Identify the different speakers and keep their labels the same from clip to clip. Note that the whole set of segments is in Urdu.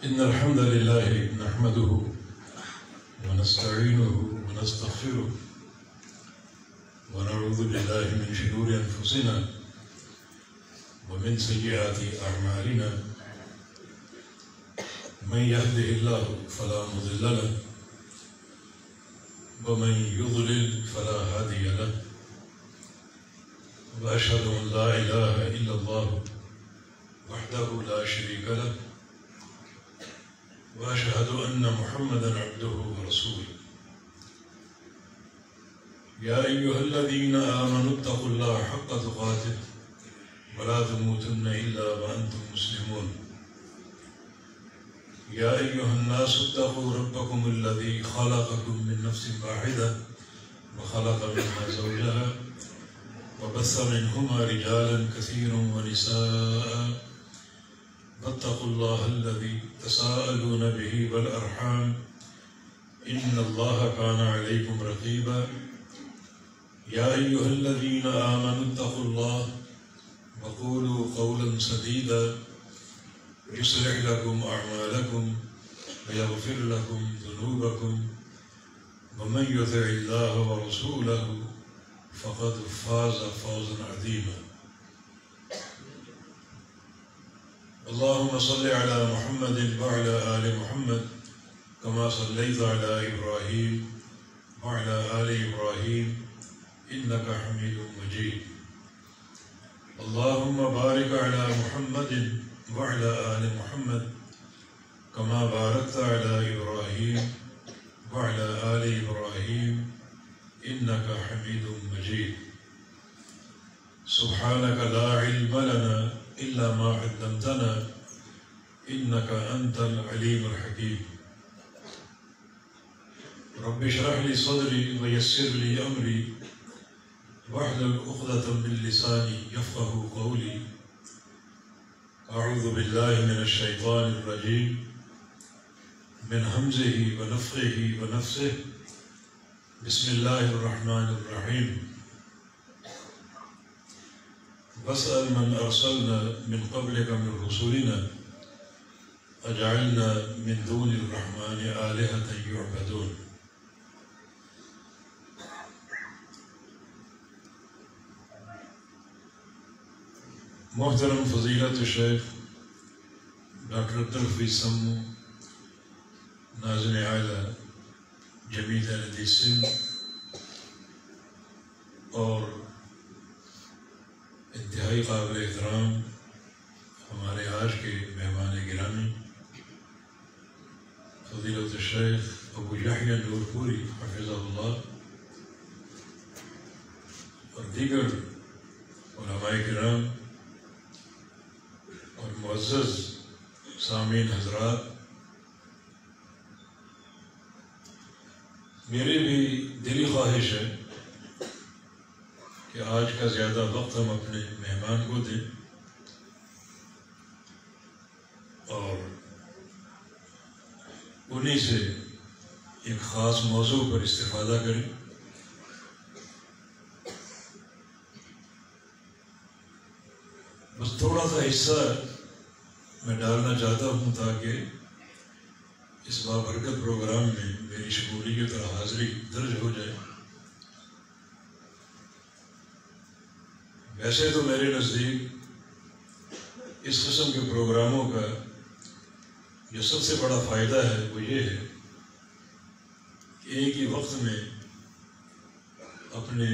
Speaker 1: إن الحمد لله نحمده ونستعينه ونستغفره ونعوذ بالله من شرور أنفسنا ومن سيئات أعمالنا من يهده الله فلا مضل له ومن يضلل فلا هادي له وأشهد أن لا إله إلا الله وحده لا شريك له وأشهد أن محمدًا عبده ورسوله يا أيها الذين آمنوا اتقوا الله حق تقاته ولا تموتن إلا وأنتم مسلمون يا أيها الناس اتقوا ربكم الذي خلقكم من نفس واحدة وخلق منها زوجها وبث منهما رجالا كثيرا ونساء واتقوا الله الذي تساءلون به والأرحام إن الله كان عليكم رقيبا يا أيها الذين آمنوا اتقوا الله وقولوا قولا سديدا يصلح لكم أعمالكم ويغفر لكم ذنوبكم ومن يطع الله ورسوله فقد فاز فوزا عظيما اللهم صل على محمد وعلى آل محمد كما صليت على إبراهيم وعلى آل إبراهيم إنك حميد مجيد اللهم بارك على محمد وعلى آل محمد كما باركت على إبراهيم وعلى آل إبراهيم إنك حميد مجيد سبحانك لا علم لنا إلا ما علمتنا إنك أنت العليم الحكيم رب اشرح لي صدري ويسر لي أمري واحلل عقدة من لساني يفقه قولي أعوذ بالله من الشيطان الرجيم من همزه ونفخه ونفسه بسم الله الرحمن الرحيم واسأل من أرسلنا من قبلك من رسلنا أجعلنا من دون الرحمن آلهة يعبدون محترم فضیلت الشیخ ڈاکٹر عبدالحفیظ سمو ناظم اعلیٰ جمیعت اہل حدیث سندھ اور انتہائی قابل احترام ہمارے آج کے مہمان گرامی فضیلت الشیخ ابو یحییٰ نور پوری حفظہ اللہ اور دیگر علماء کرام اور معزز سامعین حضرات، میری بھی دلی خواہش ہے کہ آج کا زیادہ وقت ہم اپنے مہمان کو دیں اور انہی سے ایک خاص موضوع پر استفادہ کریں۔ بس تھوڑا سا حصہ میں ڈالنا چاہتا ہوں تاکہ اس بابرکت پروگرام میں میری شمولیت اور حاضری درج ہو جائے۔ ویسے تو میرے نزدیک اس قسم کے پروگراموں کا جو سب سے بڑا فائدہ ہے وہ یہ ہے کہ ایک ہی وقت میں اپنے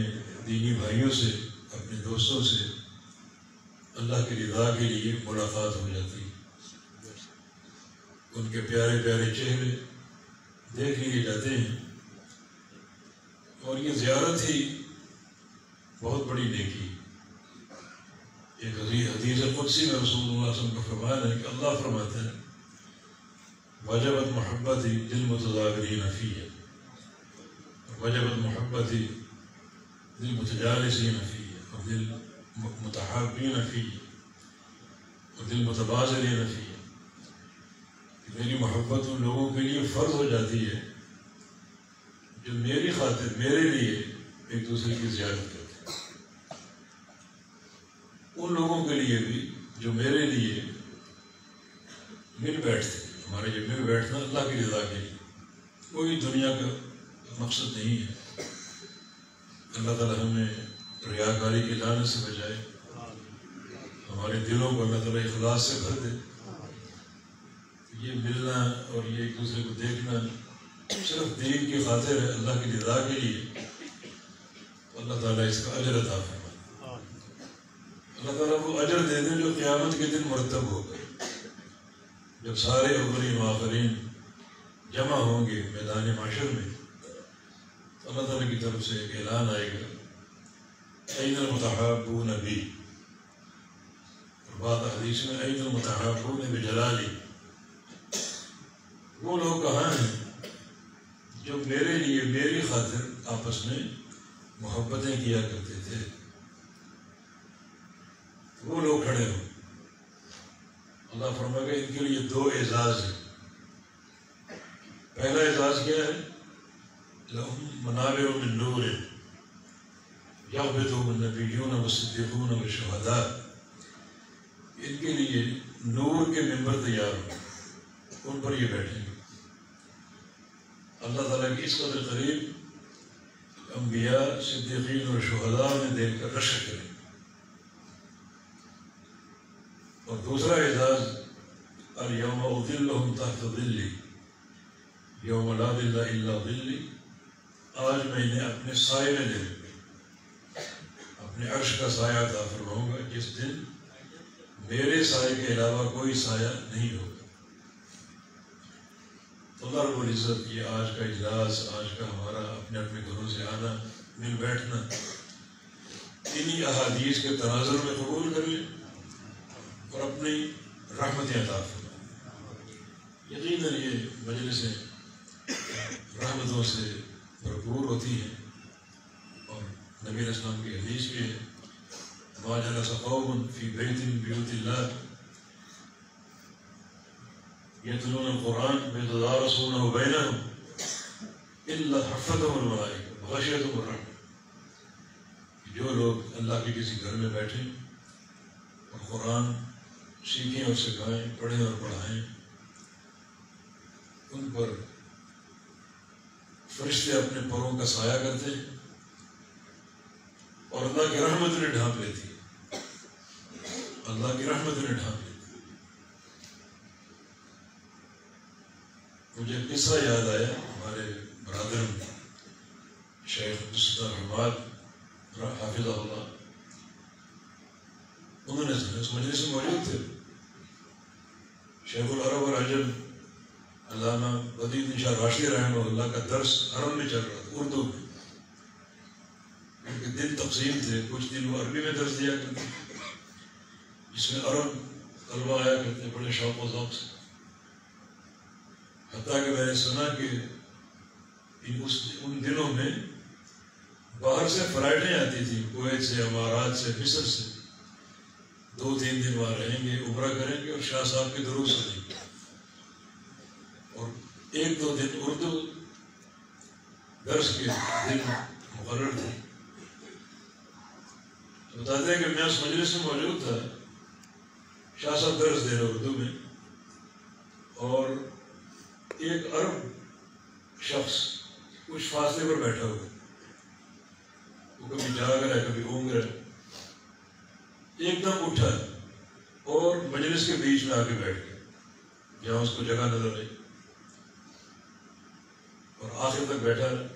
Speaker 1: دینی بھائیوں سے، اپنے دوستوں سے اللہ کی رضا کے لیے ملاقات ہو جاتی ہے، ان کے پیارے پیارے چہرے دیکھ لیے جاتے ہیں، اور یہ زیارت ہی بہت بڑی نیکی ہے۔ ایک حدیث قدسی میں رسول اللہ صلی اللہ علیہ وسلم کا فرمان ہے کہ اللہ فرماتے ہیں وجبت محبتی للمتظاہرین فیہ وجبت محبتی للمتجالسین فیہ اور للمتحابین فیہ اور للمتبادلین فیہ، میری محبت ان لوگوں کے لیے فرض ہو جاتی ہے جو میری خاطر میرے لیے ایک دوسرے کی زیارت کرتے ہیں، ان لوگوں کے لیے بھی جو میرے لیے مل بیٹھتے ہیں، ہمارے جب میں بیٹھنا اللہ کی رضا کے لیے، کوئی دنیا کا مقصد نہیں ہے۔ اللہ تعالیٰ ہمیں ریاکاری کی لعنت سے بچائے، ہمارے دلوں کو اللہ تعالیٰ اخلاص سے بھر دے۔ یہ ملنا اور یہ ایک دوسرے کو دیکھنا صرف دین کی خاطر ہے، اللہ کی رضا کے لیے، اللہ تعالیٰ اس کا اجر عطا فرمائے۔ اللہ تعالیٰ وہ اجر دے دیں جو قیامت کے دن مرتب ہوگا، جب سارے اولین و آخرین جمع ہوں گے میدان معشر میں، اللہ تعالیٰ کی طرف سے ایک اعلان آئے گا، این المتحابون بی، اور بعض حدیث میں این المتحابون بجلالی، وہ لوگ کہاں ہیں جو میرے لیے میری خاطر آپس میں محبتیں کیا کرتے تھے، وہ لوگ کھڑے ہوں۔ اللہ فرمائے گا ان کے لیے دو اعزاز ہیں۔ پہلا اعزاز کیا ہے؟ لَهُم مَنَابِرُ مِن نُورٍ يَغْبِطُهُمُ النَّبِيُّونَ وَالصِّدِّيقُونَ وَالشُّهَدَاء، ان کے لیے نور کے ممبر تیار ہوں، ان پر یہ بیٹھیں گے۔ اللہ تعالیٰ کی اس قدر قریب انبیاء، صدیقین اور شہداء میں دیکھ کر رشک کریں۔ اور دوسرا اعزاز، اليوم اظلهم تحت ظلی یوم لا ظل الا ظلی، آج میں انہیں اپنے سائے میں لے لوں گا، اپنے عرش کا سایہ عطا فرماؤں گا، جس دن میرے سائے کے علاوہ کوئی سایہ نہیں ہوگا۔ اللہ رب العزت یہ آج کا اجلاس، آج کا ہمارا اپنے اپنے گھروں سے آنا، مل بیٹھنا، انہی احادیث کے تناظر میں قبول کر لیں اور اپنی رحمتیں عطا فرمائیں۔ یقیناً یہ مجلسیں رحمتوں سے بھرپور ہوتی ہیں، اور نبی علیہ السلام کی حدیث بھی ہے، ما جلس قوم فی بیت من بیوت اللہ یتلون القرآن یتدارسونہ بینہم الا حفتہم الملائکہ وغشیتہم الرحمہ، جو لوگ اللہ کے کسی گھر میں بیٹھیں اور قرآن سیکھیں اور سکھائیں، پڑھیں اور پڑھائیں، ان پر فرشتے اپنے پروں کا سایہ کرتے ہیں اور اللہ کی رحمت انہیں ڈھانپ لیتی ہے، اللہ کی رحمت انہیں ڈھانپ لیتی ہے۔ مجھے قصہ یاد آیا، ہمارے برادر شیخ عبدالستار حافظہ اللہ، انہوں نے اس مجلس میں موجود تھے، شیخ العرب والعجم علامہ بدیع الدین شاہ راشدی رحمہ اللہ کا درس عرب میں چل رہا تھا، اردو میں، ان کے دن تقسیم تھے، کچھ دن وہ عربی میں درس دیا کرتے جس میں عرب طلبہ آیا کرتے بڑے شوق و ذوق سے، حتیٰ کہ میں نے سنا کہ ان دنوں میں باہر سے فلائٹیں آتی تھیں، کویت سے، امارات سے، مصر سے، 2-3 دن وہاں رہیں گے، عمرہ کریں گے اور شاہ صاحب کے دروس سنیں گے، اور 1-2 دن اردو درس کے دن مقرر تھے۔ بتاتے ہیں کہ میں اس مجلس میں موجود تھا، شاہ صاحب درس دے رہے اردو میں، اور ایک عرب شخص کچھ فاصلے پر بیٹھا ہوا، وہ کبھی جاگ رہا ہے کبھی اونگ رہا ہے، ایک دم اٹھا اور مجلس کے بیچ میں آ کے بیٹھ گیا جہاں اس کو جگہ نظر آئی، اور آخر تک بیٹھا رہا۔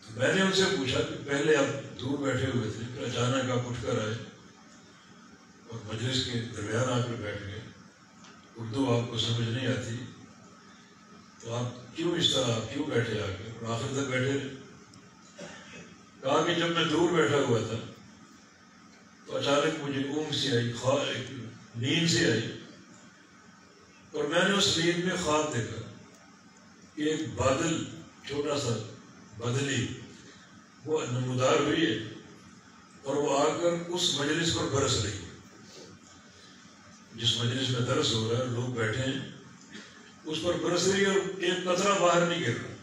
Speaker 1: تو میں نے ان سے پوچھا کہ پہلے آپ دور بیٹھے ہوئے تھے، پھر اچانک آپ اٹھ کر آئے اور مجلس کے درمیان آ کر بیٹھ گئے، اردو آپ کو سمجھ نہیں آتی تو آپ کیوں اس طرح کیوں بیٹھے آ کے اور آخر تک بیٹھے رہے؟ کہا کہ جب میں دور بیٹھا ہوا تھا تو اچانک مجھے اونگ سی آئی، نیند سی آئی، اور میں نے اس نیند میں خواب دیکھا کہ ایک بادل، چھوٹا سا بدلی وہ نمودار ہوئی ہے اور وہ آ کر اس مجلس پر برس رہی ہے، جس مجلس میں درس ہو رہا ہے، لوگ بیٹھے ہیں، اس پر برس رہی ہے اور ایک قطرہ باہر نہیں گر رہا،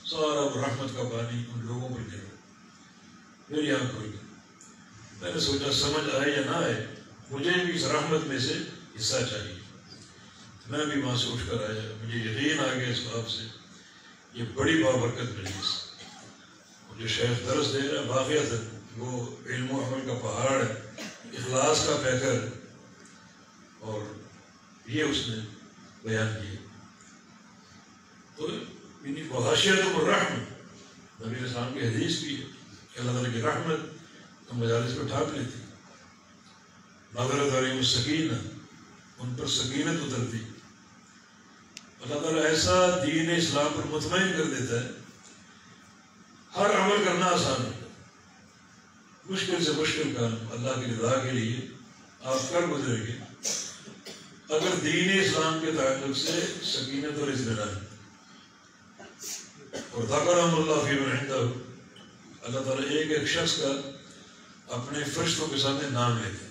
Speaker 1: سارا رحمت کا پانی ان لوگوں پر گر رہا۔ میری آنکھ کھل گئی، میں نے سوچا سمجھ آئے یا نہ آئے، مجھے بھی اس رحمت میں سے حصہ چاہیے، میں بھی وہاں سے اٹھ کر آیا، مجھے یقین آ گیا اس بات سے یہ بڑی بابرکت مجلس، جو شیخ درس دے رہا ہے واقعات وہ علم و عمل کا پہاڑ ہے، اخلاص کا پیکر، اور یہ اس نے بیان کیا۔ تو حاشیۃ الرحم نبی علیہ السلام کی حدیث بھی ہے کہ اللہ تعالیٰ کی رحمت ہم مجالس کو ڈھانپ لیتی، نظرت علیہم السکینہ، ان پر سکینت اترتی، اللہ تعالیٰ ایسا دین اسلام پر مطمئن کر دیتا ہے، ہر عمل کرنا آسان ہے، مشکل سے مشکل کام اللہ کی رضا کے لیے آپ کر گزریں گے اگر دین اسلام کے تعلق سے سکینت اور اطمینان۔ اور ذکرہم اللہ فی من عندہ، اللہ تعالیٰ ایک ایک شخص کا اپنے فرشتوں کے سامنے نام لیتے ہیں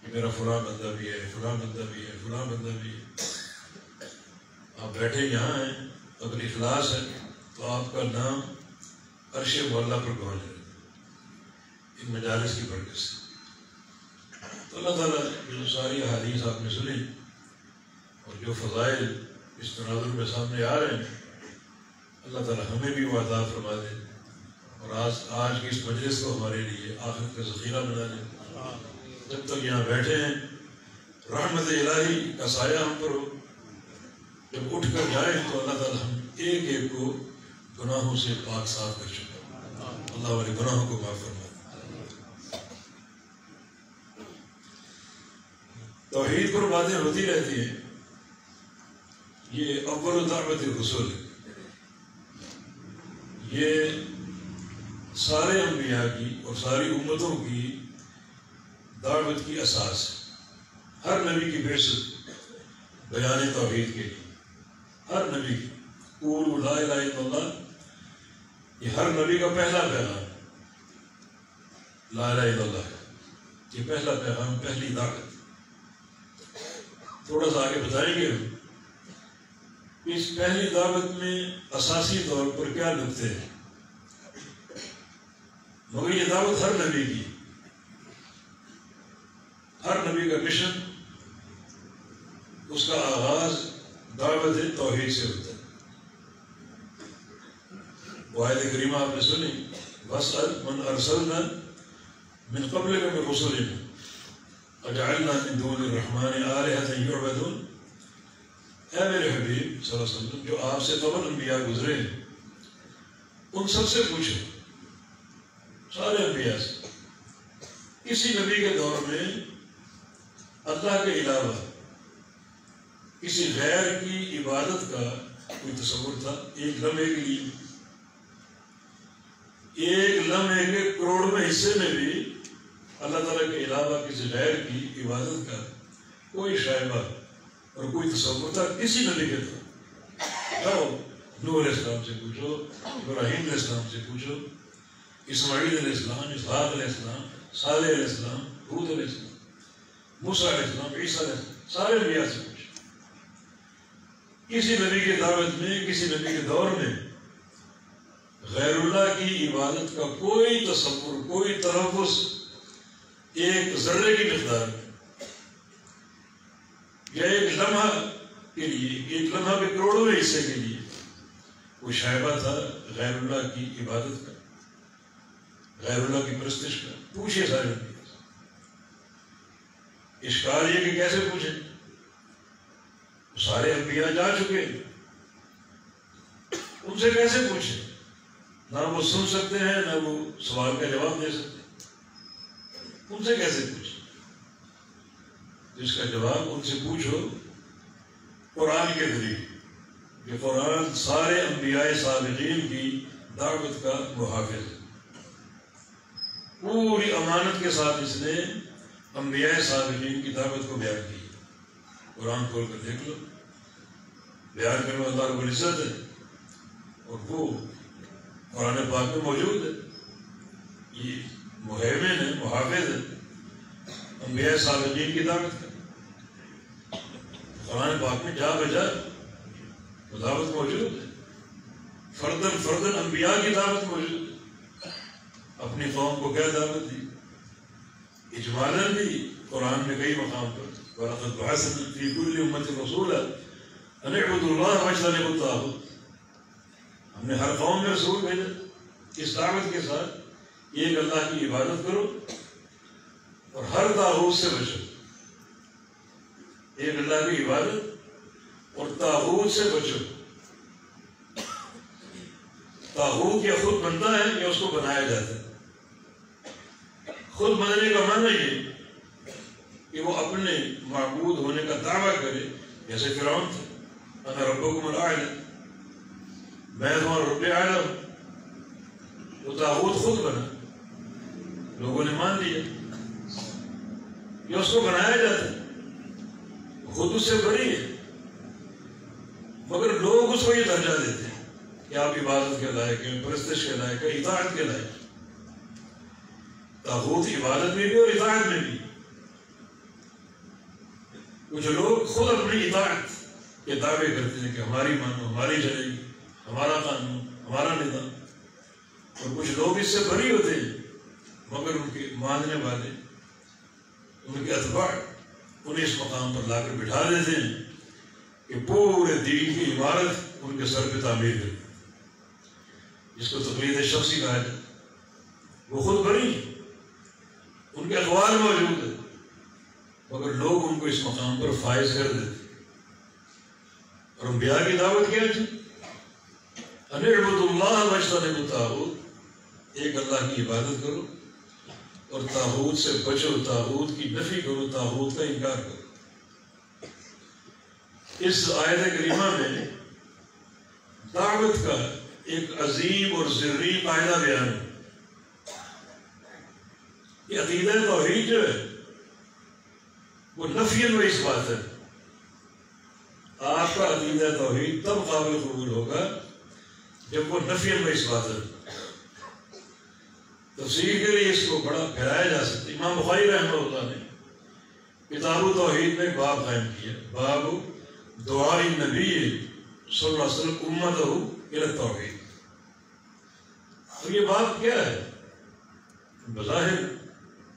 Speaker 1: کہ میرا فلاں بندہ بھی ہے، فلاں بندہ بھی ہے، فلاں بندہ بھی ہے۔ آپ بیٹھے یہاں ہیں، اگر اخلاص ہے تو آپ کا نام عرش معلیٰ پر پہنچ جائے ان مجالس کی برکت سے۔ تو اللہ تعالیٰ جو ساری احادیث آپ نے سنی اور جو فضائل اس تناظر میں سامنے آ رہے ہیں، اللہ تعالیٰ ہمیں بھی وہ عطا فرما دے اور آج کی اس مجلس کو ہمارے لیے آخرت کا ذخیرہ بنا دے۔ جب تک یہاں بیٹھے ہیں رحمت الہی کا سایہ ہم پر ہو، جب اٹھ کر جائیں تو اللہ تعالیٰ ہم ایک ایک کو گناہوں سے پاک صاف کر چکا، اللہ ہمارے گناہوں کو معاف فرما دے۔ توحید پر باتیں ہوتی رہتی ہیں، یہ اول دعوت الرسول ہے، یہ سارے انبیاء کی اور ساری امتوں کی دعوت کی اساس ہے۔ ہر نبی کی بعثت بیان توحید کے لیے، ہر نبی کی قولوا لا الہ الا اللہ، یہ ہر نبی کا پہلا پیغام لا الہ الا اللہ ہے، یہ پہلا پیغام، پہلی دعوت۔ تھوڑا سا آگے بتائیں گے ہم اس پہلی دعوت میں اساسی طور پر کیا نقطے ہیں، مگر یہ دعوت ہر نبی کی، ہر نبی کا مشن، اس کا آغاز دعوت توحید سے ہوتا ہے۔ وہ آیت کریمہ آپ نے سنی، وَاسْأَلْ مَنْ أَرْسَلْنَا مِنْ قَبْلِكَ مِنْ رُسُلِنَا اجعلنا من دون الرحمن آلہۃ یعبدون۔ اے میرے حبیب صلی اللہ علیہ وسلم، جو آپ سے قبل انبیاء گزرے ہیں ان سب سے پوچھو، سارے انبیاء سے، کسی نبی کے دور میں اللہ کے علاوہ کسی غیر کی عبادت کا کوئی تصور تھا؟ ایک لمحے کے لیے، ایک لمحے کے کروڑویں حصے میں بھی اللہ تعالیٰ کے علاوہ کسی غیر کی عبادت کا کوئی شائبہ اور کوئی تصور تھا کسی نبی کے طور؟ جاؤ نوح علیہ السلام سے پوچھو، ابراہیم علیہ السلام سے پوچھو، اسماعیل علیہ السلام، اسحاق علیہ السلام، صالح علیہ السلام، ہود علیہ السلام، موسیٰ علیہ السلام، عیسیٰ علیہ السلام، سارے انبیاء سے پوچھو۔ کسی نبی کی دعوت میں، کسی نبی کے دور میں غیر اللہ کی عبادت کا کوئی تصور، کوئی تلفظ ایک ذرے کی مقدار میں یا ایک لمحہ کے لیے، ایک لمحہ کے کروڑوں حصے کے لیے وہ شائبہ تھا غیر اللہ کی عبادت کا، غیر اللہ کی پرستش کا؟ پوچھئے سارے انبیاء سے۔ اشکال یہ کہ کیسے پوچھیں؟ سارے انبیاء جا چکے، ان سے کیسے پوچھیں؟ نہ وہ سن سکتے ہیں، نہ وہ سوال کا جواب دے سکتے ہیں، ان سے کیسے پوچھیں؟ جس کا جواب ان سے پوچھو قرآن کے ذریعے، کہ قرآن سارے انبیاء سابقین کی دعوت کا محافظ ہے، پوری امانت کے ساتھ اس نے انبیاء سابقین کی دعوت کو بیان کی۔ قرآن کھول کر دیکھ لو، بیان کرنے والا اللہ رب العزت ہے اور وہ قرآن پاک میں موجود ہے، یہ مہیمن ہے، محافظ ہے انبیاء سابقین کی دعوت کا۔ قرآن پاک میں جا بجا وہ دعوت موجود ہے، فردن فردن انبیاء کی دعوت موجود ہے۔ اپنی قوم کو کیا دعوت دی؟ اجمالاً بھی قرآن میں کئی مقام پر وَلَقَدْ بَعَثْنَا فِي كُلِّ أُمَّةٍ رَسُولًا أَنِ اعْبُدُوا اللَّهَ وَاجْتَنِبُوا الطَّاغُوتَ. ہم نے ہر قوم میں رسول بھیجا اس دعوت کے ساتھ ایک اللہ کی عبادت کرو اور ہر طاغوت سے بچو. ایک اللہ کی عبادت اور طاغوت سے بچو. طاغوت یا خود بنتا ہے یا اس کو بنایا جاتا ہے. خود بننے کا معنی یہ کہ وہ اپنے معبود ہونے کا دعویٰ کرے، جیسے فرعون تھا، انا ربکم الاعلی، میں تمہارا رب اعلی ہوں. وہ طاغوت خود بنا، لوگوں نے مان لیا. یہ اس کو بنایا جاتا ہے، خود اس سے بری ہے، مگر لوگ اس کو یہ درجہ دیتے ہیں کہ آپ عبادت کے لائق ہیں، پرستش کے لائق ہیں، اطاعت کے لائق. طاغوت عبادت میں بھی اور اطاعت میں بھی. کچھ لوگ خود اپنی اطاعت کے دعوے کرتے ہیں کہ ہماری مانو، ہماری چلے گی، ہمارا قانون، ہمارا نظام. اور کچھ لوگ اس سے بری ہوتے ہیں، مگر ان کے ماننے والے، ان کے اتباع انہیں اس مقام پر لا کر بٹھا دیتے ہیں کہ پورے دین کی عمارت ان کے سر پہ تعمیر کرتے ہیں، جس کو تقلید شخصی کہا جائے. وہ خود بری ہیں، ان کے اقوال موجود ہیں، مگر لوگ ان کو اس مقام پر فائز کر دیتے. اور انبیاء کی دعوت کیا تھی؟ ان اعبدوا اللہ واجتنبوا الطاغوت، ایک اللہ کی عبادت کرو اور طاغوت سے بچو، طاغوت کی نفی کرو، طاغوت کا انکار کرو. اس آیت کریمہ میں دعوت کا ایک عظیم اور ضروری قاعدہ بیان ہے. یہ عقیدہ توحید جو ہے وہ نفی و اثبات ہے. آپ کا عقیدہ توحید تب قابل قبول ہوگا جب وہ نفی و اثبات ہے. تفسیر کے لیے اس کو بڑا پھیلایا جا سکتا ہے. امام بخاری رحمہ اللہ نے کتاب توحید میں باب قائم کیا، باب دعاء النبی صلی اللہ علیہ وسلم امتہ الی التوحید. اور یہ بات کیا ہے؟ بظاہر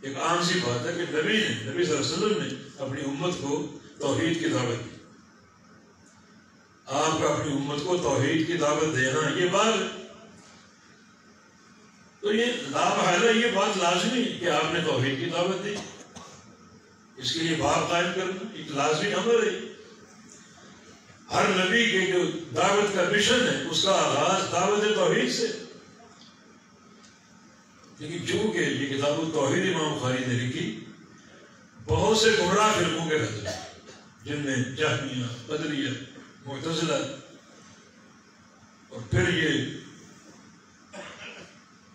Speaker 1: ایک عام سی بات ہے کہ نبی صلی اللہ علیہ وسلم نے اپنی امت کو توحید کی دعوت دی. آپ کا اپنی امت کو توحید کی دعوت دینا یہ بات ہے. تو یہ لامحالہ یہ بات لازمی ہے کہ آپ نے توحید کی دعوت دی. اس کے لیے باب قائم کرنا ایک لازمی امر ہے. ہر نبی کے جو دعوت کا مشن ہے اس کا آغاز دعوت توحید سے. لیکن چونکہ یہ کتاب التوحید امام بخاری نے لکھی، بہت سے گمراہ فرقوں کے رہتے ہیں جن میں جہمیہ، قدریہ، معتزلہ اور پھر یہ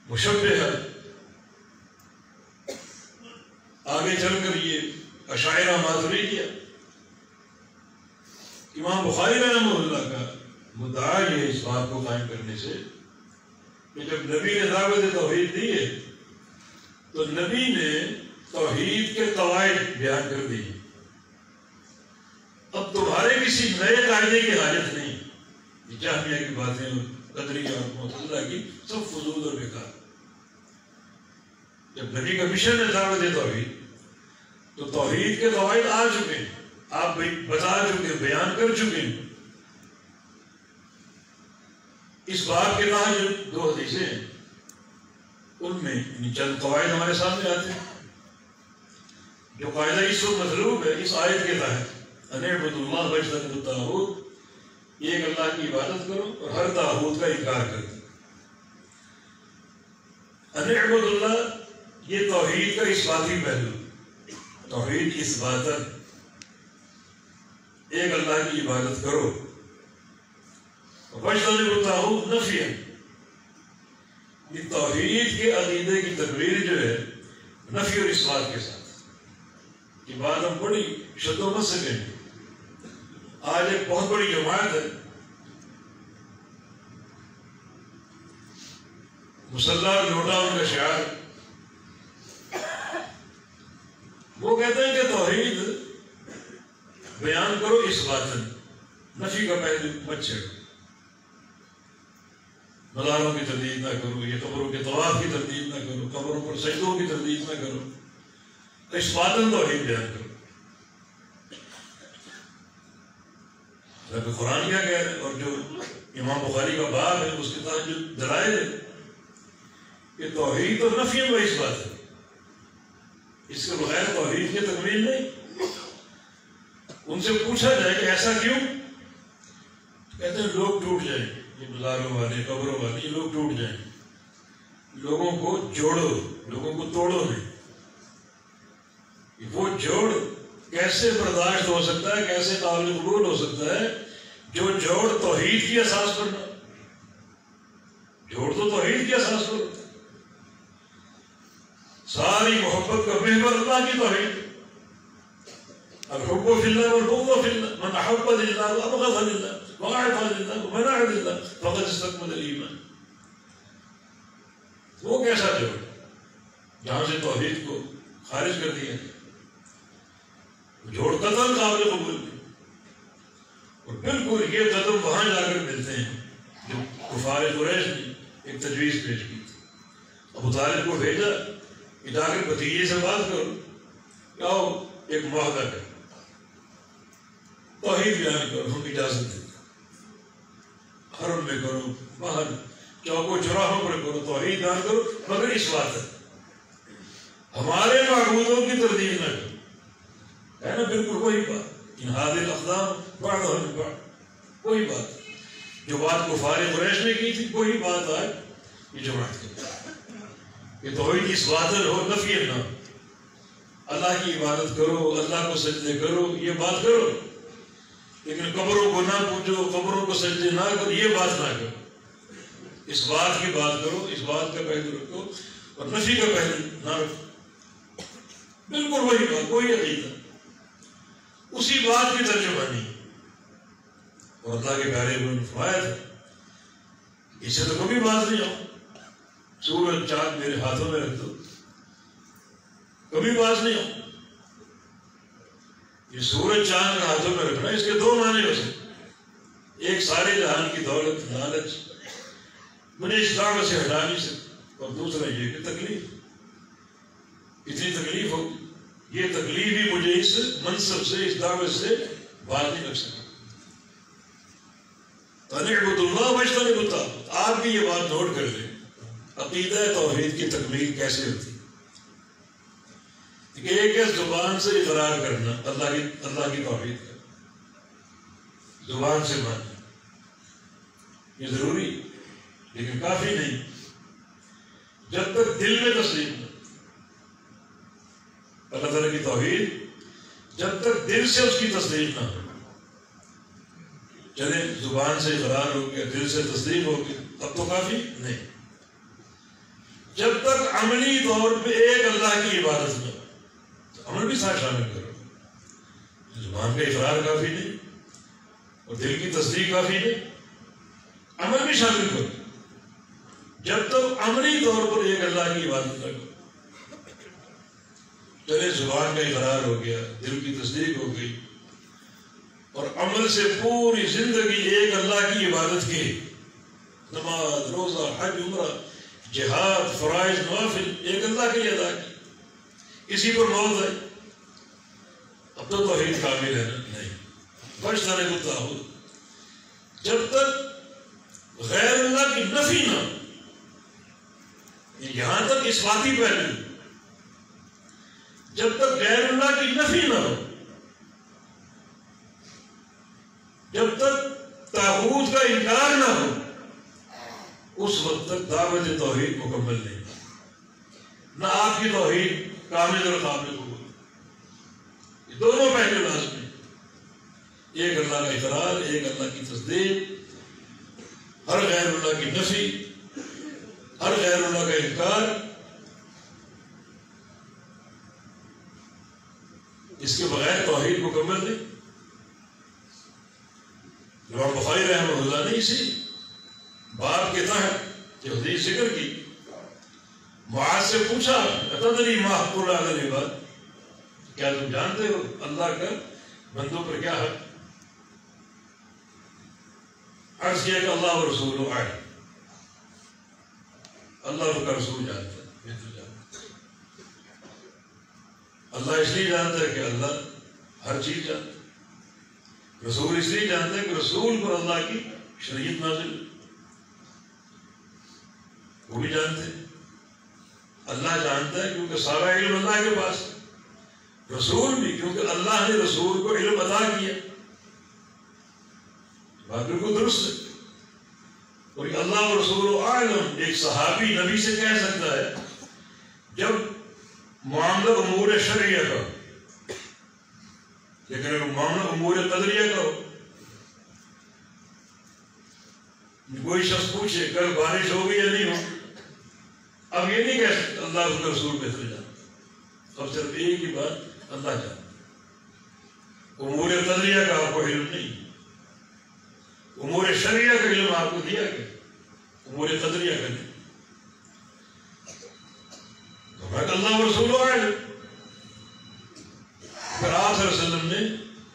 Speaker 1: مشبہہ، آگے چل کر یہ اشاعرہ ماتریدیہ. امام بخاری رحمہ اللہ کا مدعا یہ اس بات کو قائم کرنے سے کہ جب نبی نے دعوت توحید دی ہے تو نبی نے توحید کے قواعد بیان کر دی. اب تمہارے کسی نئے قاعدے کی حاجت نہیں. یہ جہمیہ کی باتیں اور قدریہ اور معتزلہ کی سب فضول اور بیکار. جب نبی کا مشن ہے دعوت توحید تو توحید کے قواعد آ چکے ہیں، آپ بتا چکے، بیان کر چکے ہیں. اس باب کے تحت جو 2 حدیثیں ہیں ان میں چند قواعد ہمارے سامنے آتے ہیں. جو قاعدہ اس وقت مطلوب ہے اس آیت کے تحت، ان اعبدوا اللہ واجتنبوا الطاغوت، ایک اللہ کی عبادت کرو اور ہر طاغوت کا انکار کرو. ان اعبدوا اللہ یہ توحید کا اثباتی پہلو. توحید اثباتاً ایک اللہ کی عبادت کرو. واجتنبوا الطاغوت نفیاً یہ توحید کے عقیدے کی تقریر جو ہے نفی اور اثبات کے ساتھ. یہ بات ہم بڑی شد و مت سے کہیں. آج ایک بہت بڑی جماعت ہے، مسلح لوٹا ان کا شعار. وہ کہتے ہیں کہ توحید بیان کرو اثباتاً، نفی کا پہلو مت چھیڑو. مزاروں کی تردید نہ کرو، یہ قبروں کے طواف کی تردید نہ کرو، قبروں پر سجدوں کی تردید نہ کرو. اثباتاً توحید بیان کرو. کہ قرآن کیا کہہ رہے ہیں، اور جو امام بخاری کا باب ہے اس کے تحت جو دلائل ہے کہ توحید تو نفی و اثبات ہے، اس کے بغیر توحید کی تکمیل نہیں۔ ان سے پوچھا جائے کہ ایسا کیوں؟ کہتے ہیں لوگ ٹوٹ جائیں، یہ مزاروں والے قبروں والے یہ لوگ ٹوٹ جائیں، لوگوں کو جوڑو، لوگوں کو توڑو نہیں۔ وہ جوڑ کیسے برداشت ہو سکتا ہے، کیسے قابل قبول ہو سکتا ہے جو جوڑ توحید کی اساس پر نہ، جوڑ تو توحید کی اساس پر ہوتا ہے۔ ساری محبت کا محور اللہ کی توحید، الحب فی اللہ والبغض فی اللہ، من احب للہ وابغض للہ وأعطى للہ ومنع للہ فقد استکمل الایمان۔ وہ کیسا جوڑ جہاں سے توحید کو خارج کر دیا ہے، جوڑ قدم قابل قبول نہیں۔ اور بالکل یہ قدم وہاں جا کر ملتے ہیں جو کفار قریش نے ایک تجویز پیش کی تھی۔ ابو طالب کو بھیجا کہ جا کر بھتیجے سے بات کرو، آؤ ایک معاہدہ کرو، توحید بیان کرو، ہم اجازت دیتے، حرم میں کرو، باہر چوکوں چوراہوں پر کرو، توحید بیان کرو، مگر اس بات ہے ہمارے معبودوں کی تردید نہ کرو۔ ہے نا بالکل وہی بات، ان هذه الاقدام بعضها من بعض، وہی بات جو بات کفار قریش نے کی تھی، وہی بات آج یہ جماعت کی کہ توحید اس باطل ہو، نفی نہ، اللہ کی عبادت کرو، اللہ کو سجدے کرو، یہ بات کرو، لیکن قبروں کو نہ پوجو، قبروں کو سجدے نہ کرو، یہ بات نہ کرو۔ اس بات کی بات کرو، اس بات کا پہلو رکھو اور نفی کا پہلو نہ رکھو۔ بالکل وہی بات، وہی عقیدہ، اسی بات کی ترجمانی۔ اور اللہ کے پیارے نے فرمایا تھا اس سے تو کبھی باز نہیں آؤ، سورج چاند میرے ہاتھوں میں رکھ دو، کبھی باز نہیں آؤ۔ یہ سورج چاند کا ہاتھوں میں رکھنا، اس کے دو معنی ہو سکتے، ایک سارے جہان کی دولت لالچ مجھے اس دعوت سے ہٹا نہیں سکتی، اور دوسرا یہ کہ تکلیف، اتنی تکلیف ہوگی، یہ تکلیف بھی مجھے اس منصب سے، اس دعوت سے باز نہیں رکھ سکتا۔ اعبدوا اللہ واجتنبوا الطاغوت، آپ بھی یہ بات نوٹ کر لیں، عقیدہ توحید کی تکمیل کیسے ہوتی ہے کہ ایک زبان سے اقرار کرنا اللہ کی توحید کا، زبان سے ماننا، یہ ضروری لیکن کافی نہیں، جب تک دل میں تسلیم نہ، اللہ تعالیٰ کی توحید جب تک دل سے اس کی تصدیق نہ ہو۔ چلے زبان سے اقرار ہو گیا، دل سے تصدیق ہو گیا، اب تو کافی نہیں، جب تک عملی طور پہ ایک اللہ کی عبادت نہ ہو، تو عمل بھی ساتھ شامل کرو۔ زبان کا اقرار کافی نہیں اور دل کی تصدیق کافی نہیں، عمل بھی شامل کرو۔ جب تک عملی طور پر ایک اللہ کی عبادت نہ کرو، چلے زبان کا اقرار ہو گیا، دل کی تصدیق ہو گئی، اور عمل سے پوری زندگی ایک اللہ کی عبادت کی، نماز، روزہ، حج، عمرہ، جہاد، فرائض، نوافل ایک اللہ کے لیے ادا کی، اسی پر موت ہے، اب تو توحید کامل ہے نا؟ نہیں، واجتنبوا الطاغوت، جب تک غیر اللہ کی نفی نہ، یہاں تک اثباتی پہلو، جب تک غیر اللہ کی نفی نہ ہو، جب تک طاغوت کا انکار نہ ہو، اس وقت تک دعوت توحید مکمل نہیں، نہ آپ کی توحید کامل اور قابل قبول۔ یہ دونوں پہلو لازمی، ایک اللہ کا اقرار، ایک اللہ کی تصدیق، ہر غیر اللہ کی نفی، ہر غیر اللہ کا انکار، اس کے بغیر توحید مکمل نہیں۔ امام بخاری رحمہ اللہ نے اسی باب کے تحت جو حدیث ذکر کی، معاذ سے پوچھا اتدری ما حق اللہ علی العباد، کیا تم جانتے ہو اللہ کا بندوں پر کیا حق؟ عرض کیا کہ اللہ و رسول اعلم، اللہ کا رسول جانتا ہے، میں تو جانتا ہوں۔ اللہ اس لیے جانتا ہے کہ اللہ ہر چیز جانتا ہے، رسول اس لیے جانتا ہے کہ رسول پر اللہ کی شریعت نازل، وہ بھی جانتے ہیں، اللہ جانتا ہے کیونکہ سارا علم اللہ کے پاس ہے، رسول بھی کیونکہ اللہ نے رسول کو علم عطا کیا، بات بالکل درست ہے۔ اور اللہ و رسول عالم، ایک صحابی نبی سے کہہ سکتا ہے جب معاملہ امور شرعیہ کا، لیکن اگر معاملہ امور قدریہ کا ہو، کوئی شخص پوچھے کل بارش ہوگی یا نہیں ہو، اب یہ نہیں کہہ سکتا اللہ اس کا رسول بہتر جانتا، اب صرف ایک ہی بات اللہ جانتا، امور قدریہ کا آپ کو علم نہیں، امور شرعیہ کا علم آپ کو دیا گیا، امور قدریہ کا نہیں، تو میں اللہ و رسول عالم۔ پھر آپ صلی اللہ علیہ وسلم نے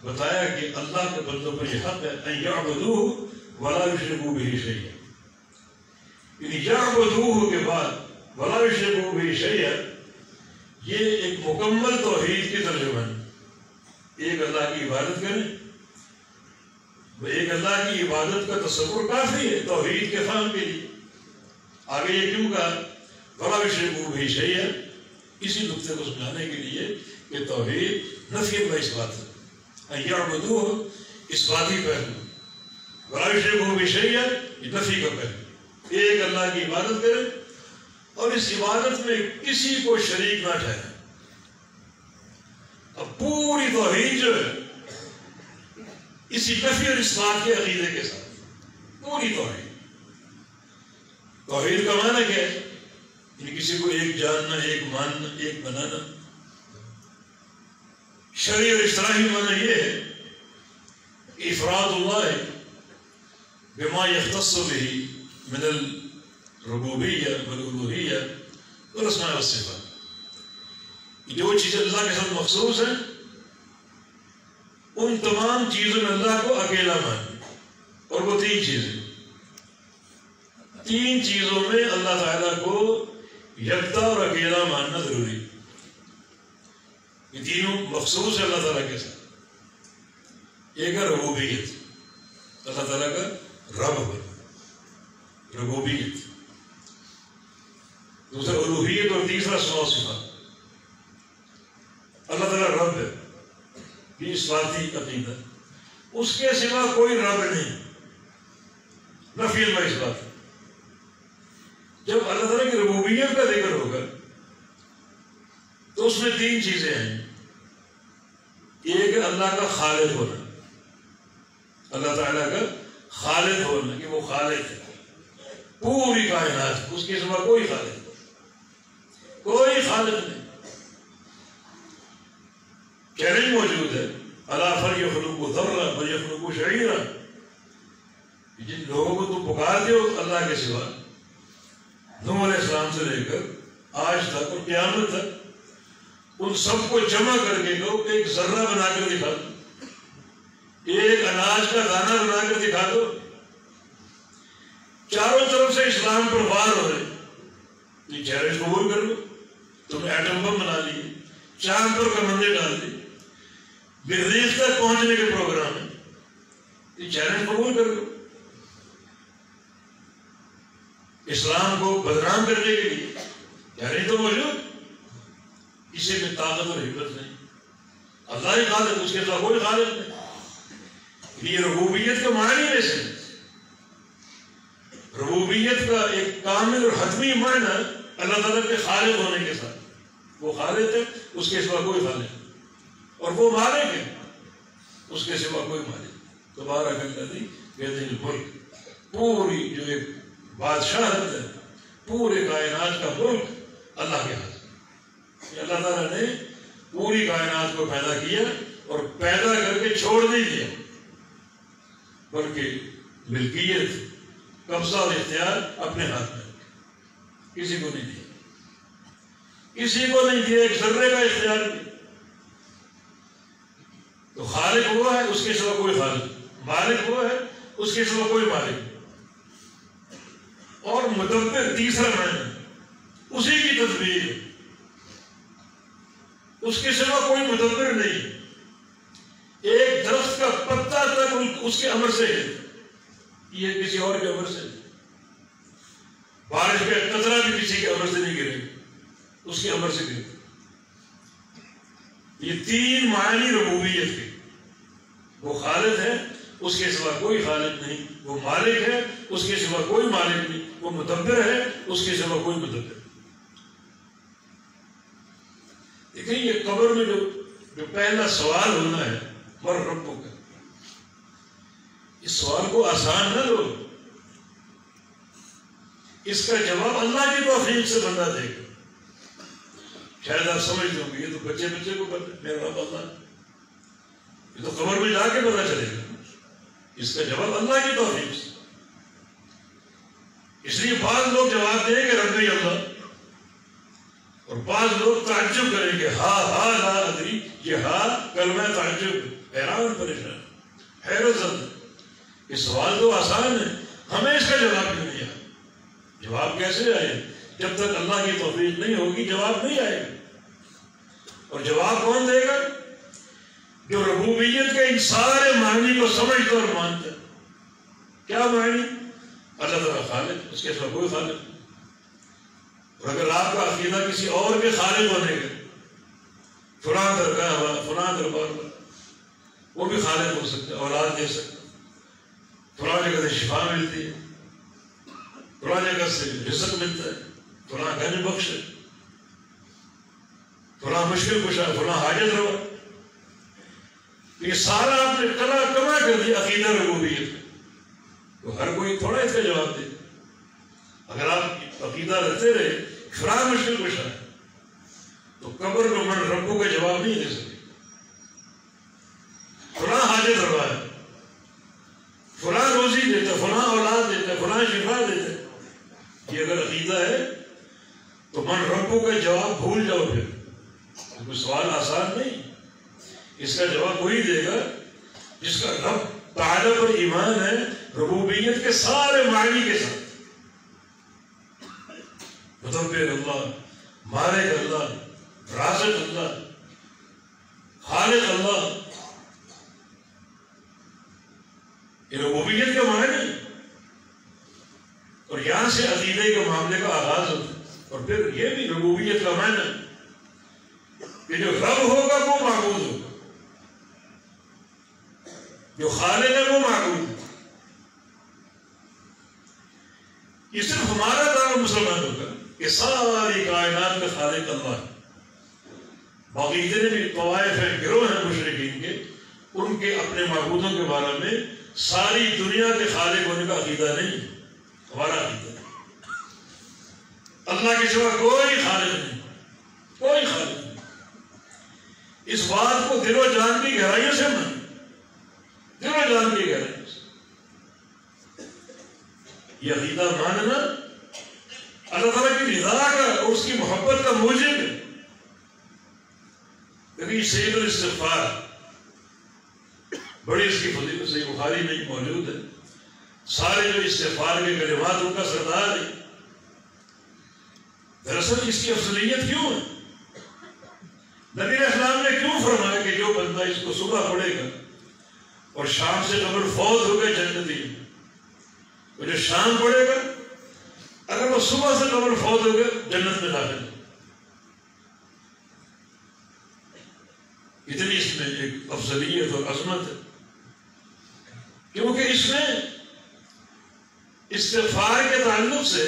Speaker 1: بتایا کہ اللہ کے بندوں پر یہ حق ہے ان یعبدوہ ولا یشرکوا بہ شیئا، یعنی یعبدوہ کے بعد ولا یشرکوا بہ شیئا، یہ ایک مکمل توحید کی ترجمانی، ایک اللہ کی عبادت کریں، ایک اللہ کی عبادت کا تصور کافی ہے توحید کے فہم کے لیے۔ آگے یہ کیوں کہا ولا یشرکوا بہ شیئا، اسی نقطے کو سمجھانے کے لیے کہ توحید نفی و اثبات ہے، ان یعبدوہ اثباتی پہلو، ولا یشرکوا بہ شیئا یہ نفی کا پہلو، ایک اللہ کی عبادت کریں اور اس عبادت میں کسی کو شریک نہ ٹھہرائیں۔ اب پوری توحید جو ہے اسی نفی اور اثبات کے عقیدے کے ساتھ، پوری توحید، توحید کا معنی کیا ہے؟ یعنی کسی کو ایک جاننا، ایک ماننا، ایک بنانا۔ شرعی اور اصطلاحی معنی یہ ہے کہ افراد اللہ بما یختص بہ من الربوبیہ والالوہیہ والاسماء والصفات، جو چیزیں اللہ کے ساتھ مخصوص ہیں ان تمام چیزوں میں اللہ کو اکیلا ماننا، اور وہ تین چیزوں میں اللہ تعالیٰ کو یکتا اور اکیلا ماننا ضروری ہے۔ یہ تینوں مخصوص ہے اللہ تعالیٰ کے ساتھ۔ ایک ہے ربوبیت، اللہ تعالیٰ کا رب بنا، ربوبیت، دوسرا الوہیت، اور تیسرا اسماء و صفات۔ اللہ تعالیٰ رب ہے، یہ اثباتی عقیدہ، اس کے سوا کوئی رب نہیں، نفی و اثبات۔ جب اللہ تعالیٰ کی ربوبیت کا ذکر ہوگا تو اس میں تین چیزیں ہیں۔ ایک ہے اللہ کا خالق ہونا، اللہ تعالیٰ کا خالق ہونا کہ وہ خالق ہے پوری کائنات، اس کے سوا کوئی خالق نہیں۔ چیلنج موجود ہے، الا فلیخلقوا ذرہ ولیخلقوا شعیرا، جن لوگوں کو تم پکارتے ہو اللہ کے سوا، نوح علیہ السلام سے لے کر آج تک اور قیامت تک، ان سب کو جمع کر کے دو، ایک ذرہ بنا کر دکھا دو، ایک اناج کا دانہ بنا کر دکھا دو۔ چاروں طرف سے اسلام پر وار ہو رہے، یہ چیلنج قبول کر لو۔ تم نے ایٹم بم بنا لیے، چاند پر کمندے ڈال دی، مریخ تک پہنچنے کے پروگرام ہے، یہ چیلنج قبول کر لو۔ اسلام کو بدنام کرنے کے لیے چیلنج تو موجود، کسی میں طاقت اور ہمت نہیں، اللہ ہی خالق، اس کے ساتھ کوئی خالق نہیں۔ یہ ربوبیت کے معنی میں سے، ربوبیت کا ایک کامل اور حتمی معنی اللہ تعالیٰ کے خالق ہونے کے ساتھ، وہ خالق ہے، اس کے سوا کوئی خالق نہیں، اور وہ مالک ہے، اس کے سوا کوئی مالک۔ تبارک الذی بیدہ الملک، پوری جو ایک بادشاہت ہے، پورے کائنات کا ملک اللہ کے ہاتھ۔ اللہ تعالیٰ نے پوری کائنات کو پیدا کیا اور پیدا کر کے چھوڑ نہیں دیا، بلکہ ملکیت، قبضہ اور اختیار اپنے ہاتھ میں، کسی کو نہیں دیا، کسی کو نہیں دیا، ایک ذرے کا اختیار نہیں۔ تو خالق وہ ہے، اس کے سوا کوئی خالق، مالک وہ ہے، اس کے سوا کوئی مالک، اور مدبر تیسرا معنی، اسی کی تدبیر، اس کے سوا کوئی مدبر نہیں۔ ایک درخت کا پتا تک اس کے امر سے ہے، یہ کسی اور کے امر سے نہیں۔ بارش کا قطرہ بھی کسی کے امر سے نہیں گرے، اس کے امر سے گرے۔ یہ تین معنی ربوبیت کے، وہ خالق ہے، اس کے سوا کوئی خالق نہیں، وہ مالک ہے، اس کے سوا کوئی مالک نہیں، وہ مدبر ہے، اس کے سوا کوئی مدبر نہیں۔ دیکھیں یہ قبر میں جو پہلا سوال ہونا ہے مر ربوں کا، اس سوال کو آسان نہ لو، اس کا جواب اللہ کی توفیق سے بندہ دے گا۔ شاید آپ سمجھ لو گے یہ تو بچے کو پتہ ہے، میرا رب اللہ ہے، یہ تو قبر میں جا کے پتہ چلے گا۔ اس کا جواب اللہ کی توفیق سے، اس لیے بعض لوگ جواب دیں گے ربی اللہ، اور بعض لوگ تعجب کریں گے ہا لا ادری، یہ ہا کلمہ تعجب، حیران پریشان حیرت زد۔ یہ سوال تو آسان ہے، ہمیں اس کا جواب کیوں نہیں آیا؟ جواب کیسے آئے؟ جب تک اللہ کی توفیق نہیں ہوگی جواب نہیں آئے گا۔ اور جواب کون دے گا؟ جو ربوبیت کے ان سارے معنی کو سمجھتا اور مانتا ہے۔ کیا معنی؟ اللہ تعالیٰ خالق، اس کے سوا کوئی خالق نہیں۔ اور اگر آپ کا عقیدہ کسی اور کے خالق ہونے کا، فلاں درگاہ ہوا، فلاں دربار ہوا، وہ بھی خالق ہو سکتا ہے، اولاد دے سکتا ہے، فلاں جگہ سے شفا ملتی ہے، فلاں جگہ سے رزق ملتا ہے، فلاں گنج بخش ہے، فلاں مشکل کشا، فلاں حاجت روا، یہ سارا آپ نے کما کر دیا عقیدہ ربوبیت، تو ہر کوئی تھوڑا اس کا جواب دے۔ اگر آپ عقیدہ رہتے رہے فلاں مشکل کشا ہے، تو قبر میں من ربوں کا جواب نہیں دے سکتے۔ فلاں حاجت روا ہے، فلاں روزی دیتا، فلاں اولاد دیتا، فلاں شفا دیتا، یہ اگر عقیدہ ہے تو من ربوں کا جواب بھول جاؤ۔ پھر کوئی سوال آسان نہیں، اس کا جواب وہی دے گا جس کا رب تعالیٰ پر ایمان ہے، ربوبیت کے سارے معنی کے ساتھ، مدبر اللہ، مالک اللہ، رازق اللہ، خالق اللہ، یہ ربوبیت کا معنی۔ اور یہاں سے عقیدے کے معاملے کا آغاز ہوتا ہے، اور پھر یہ بھی ربوبیت کا معنی کہ جو رب ہوگا وہ معبود ہوگا، جو خالق ہے وہ معبود ہے۔ یہ صرف ہمارا دعویٰ مسلمانوں کا کہ ساری کائنات کا خالق اللہ ہے۔ باقی جتنے بھی طوائف ہیں، گروہ ہیں مشرکین کے، ان کے اپنے معبودوں کے بارے میں ساری دنیا کے خالق ہونے کا عقیدہ نہیں، ہمارا عقیدہ ہے اللہ کے سوا کوئی خالق نہیں، کوئی خالق نہیں۔ اس بات کو دل و جان کی گہرائیوں سے مانیں، دل و جان کی گہرائیوں سے۔ یہ عقیدہ ماننا اللہ تعالیٰ کی رضا کا اور اس کی محبت کا موجب ہے۔ کیونکہ سید الاستغفار بڑی اس کی فضیلت صحیح بخاری میں موجود ہے، سارے جو استغفار کے کلمات ان کا سردار ہے۔ دراصل اس کی افضلیت کیوں ہے؟ نبی علیہ السلام نے کیوں فرمایا کہ جو بندہ اس کو صبح پڑھے گا اور شام سے قبل فوت ہو گئے جنتی ہے، وہ جو شام پڑھے گا اگر وہ صبح سے قبل فوت ہو گئے جنت میں داخل ہے۔ اتنی اس میں ایک افضلیت اور عظمت ہے، کیونکہ اس میں استغفار کے تعلق سے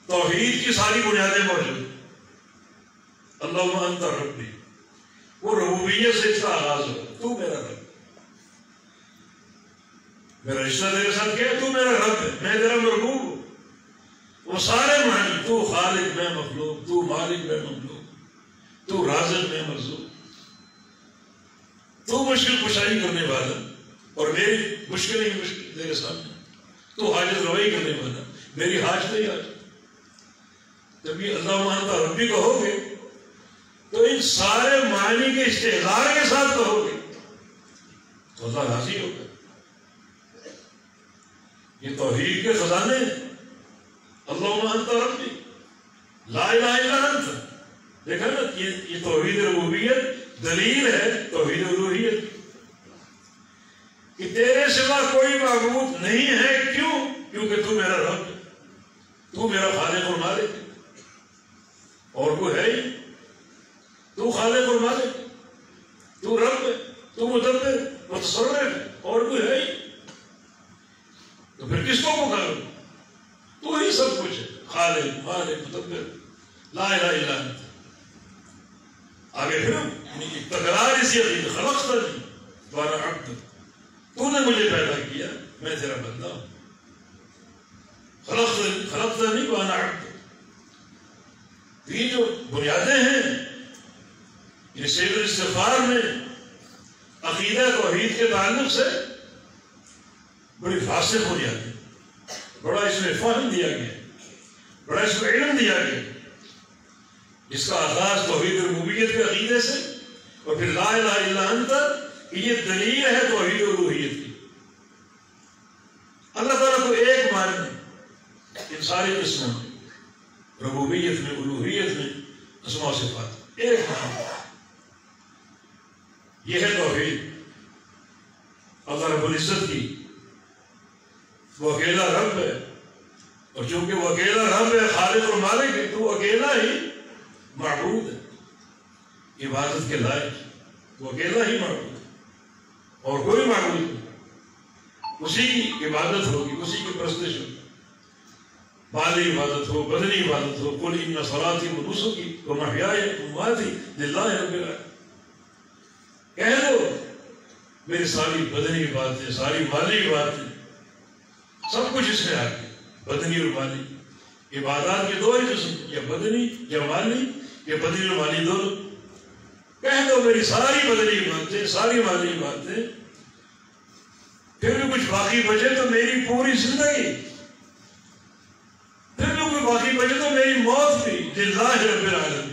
Speaker 1: توحید کی ساری بنیادیں موجود ہیں۔ اللہم انت ربی، وہ ربوبیت سے اس کا آغاز ہو، تو میرا رب، میرا رشتہ تیرے ساتھ کیا ہے، تو میرا رب ہے، میں تیرا مربوب ہوں۔ وہ سارے معنی، تو خالق میں مخلوق، تو مالک میں مخلوق، تو رازق میں مرزوق، تو مشکل کشائی کرنے والا اور میری مشکل ہی مشکل تیرے سامنے، تو حاجت روائی کرنے والا، میری حاجت ہی حاجت۔ جب یہ اللہ مانتا ربی کہو گے تو ان سارے معنی کے استحضار کے ساتھ کہو گے تو اللہ راضی ہوگا۔ یہ توحید کے خزانے ہیں، اللہم انت ربی لا الہ الا انت۔ دیکھا نا یہ توحید ربوبیت دلیل ہے توحید الوہیت، کہ تیرے سوا کوئی معبود نہیں ہے. کیوں؟ کیونکہ تو میرا رب ہے، تو میرا خالق اور مالک ہے، اور کوئی ہے ہی. تو خالق اور مالک ہے، تو رب ہے، تو مدبر متصرف ہے، اور کوئی ہے ہی. تو پھر کس کو پکارو؟ تو ہی سب کچھ ہے، خالق مالک مدبر، لا الہ الا انت. آگے پھر تکرار اسی عقیدے، خلقتنی وانا عبد، تو نے مجھے پیدا کیا، میں تیرا بندہ ہوں. خلقتنی وانا عبد. یہ جو بنیادیں ہیں یہ سید الاستغفار میں عقیدہ توحید کے تعلق سے بڑی فاسق ہو جاتی ہے. بڑا اس میں فہم دیا گیا، بڑا اس میں علم دیا گیا. اس کا آغاز توحید ربوبیت کے عقیدے سے، اور پھر لا الہ الا انت، یہ دلیل ہے توحید الوہیت کی. اللہ تعالیٰ کو ایک ماننا ان ساری قسموں میں، ربوبیت میں، الوہیت میں، اسماء و صفات، ایک ماننا. یہ ہے توحید اللہ رب العزت کی. وہ اکیلا رب ہے، اور چونکہ وہ اکیلا رب ہے، خالق اور مالک ہے، تو وہ اکیلا ہی معبود ہے، عبادت کے لائق. وہ اکیلا ہی معبود ہے، اور کوئی معبود نہیں. اسی کی عبادت ہوگی، اسی کی پرستش ہوگی. مالی عبادت ہو، بدنی عبادت ہو. قل ان صلاتی و نسکی و محیای و مماتی للہ رب العالمین. کہہ دو میری ساری بدنی عبادتیں، ساری مالی عبادتیں، سب کچھ اس میں آ گیا. بدنی اور مالی عبادات کے دو ہی قسم، یا بدنی یا مالی، یا بدنی اور مالی دونوں. کہہ دو میری ساری بدنی عبادتیں، ساری مالی عبادتیں، پھر بھی کچھ باقی بچے تو میری پوری زندگی، پھر بھی کوئی باقی بچے تو میری موت بھی للہ رب العالمین.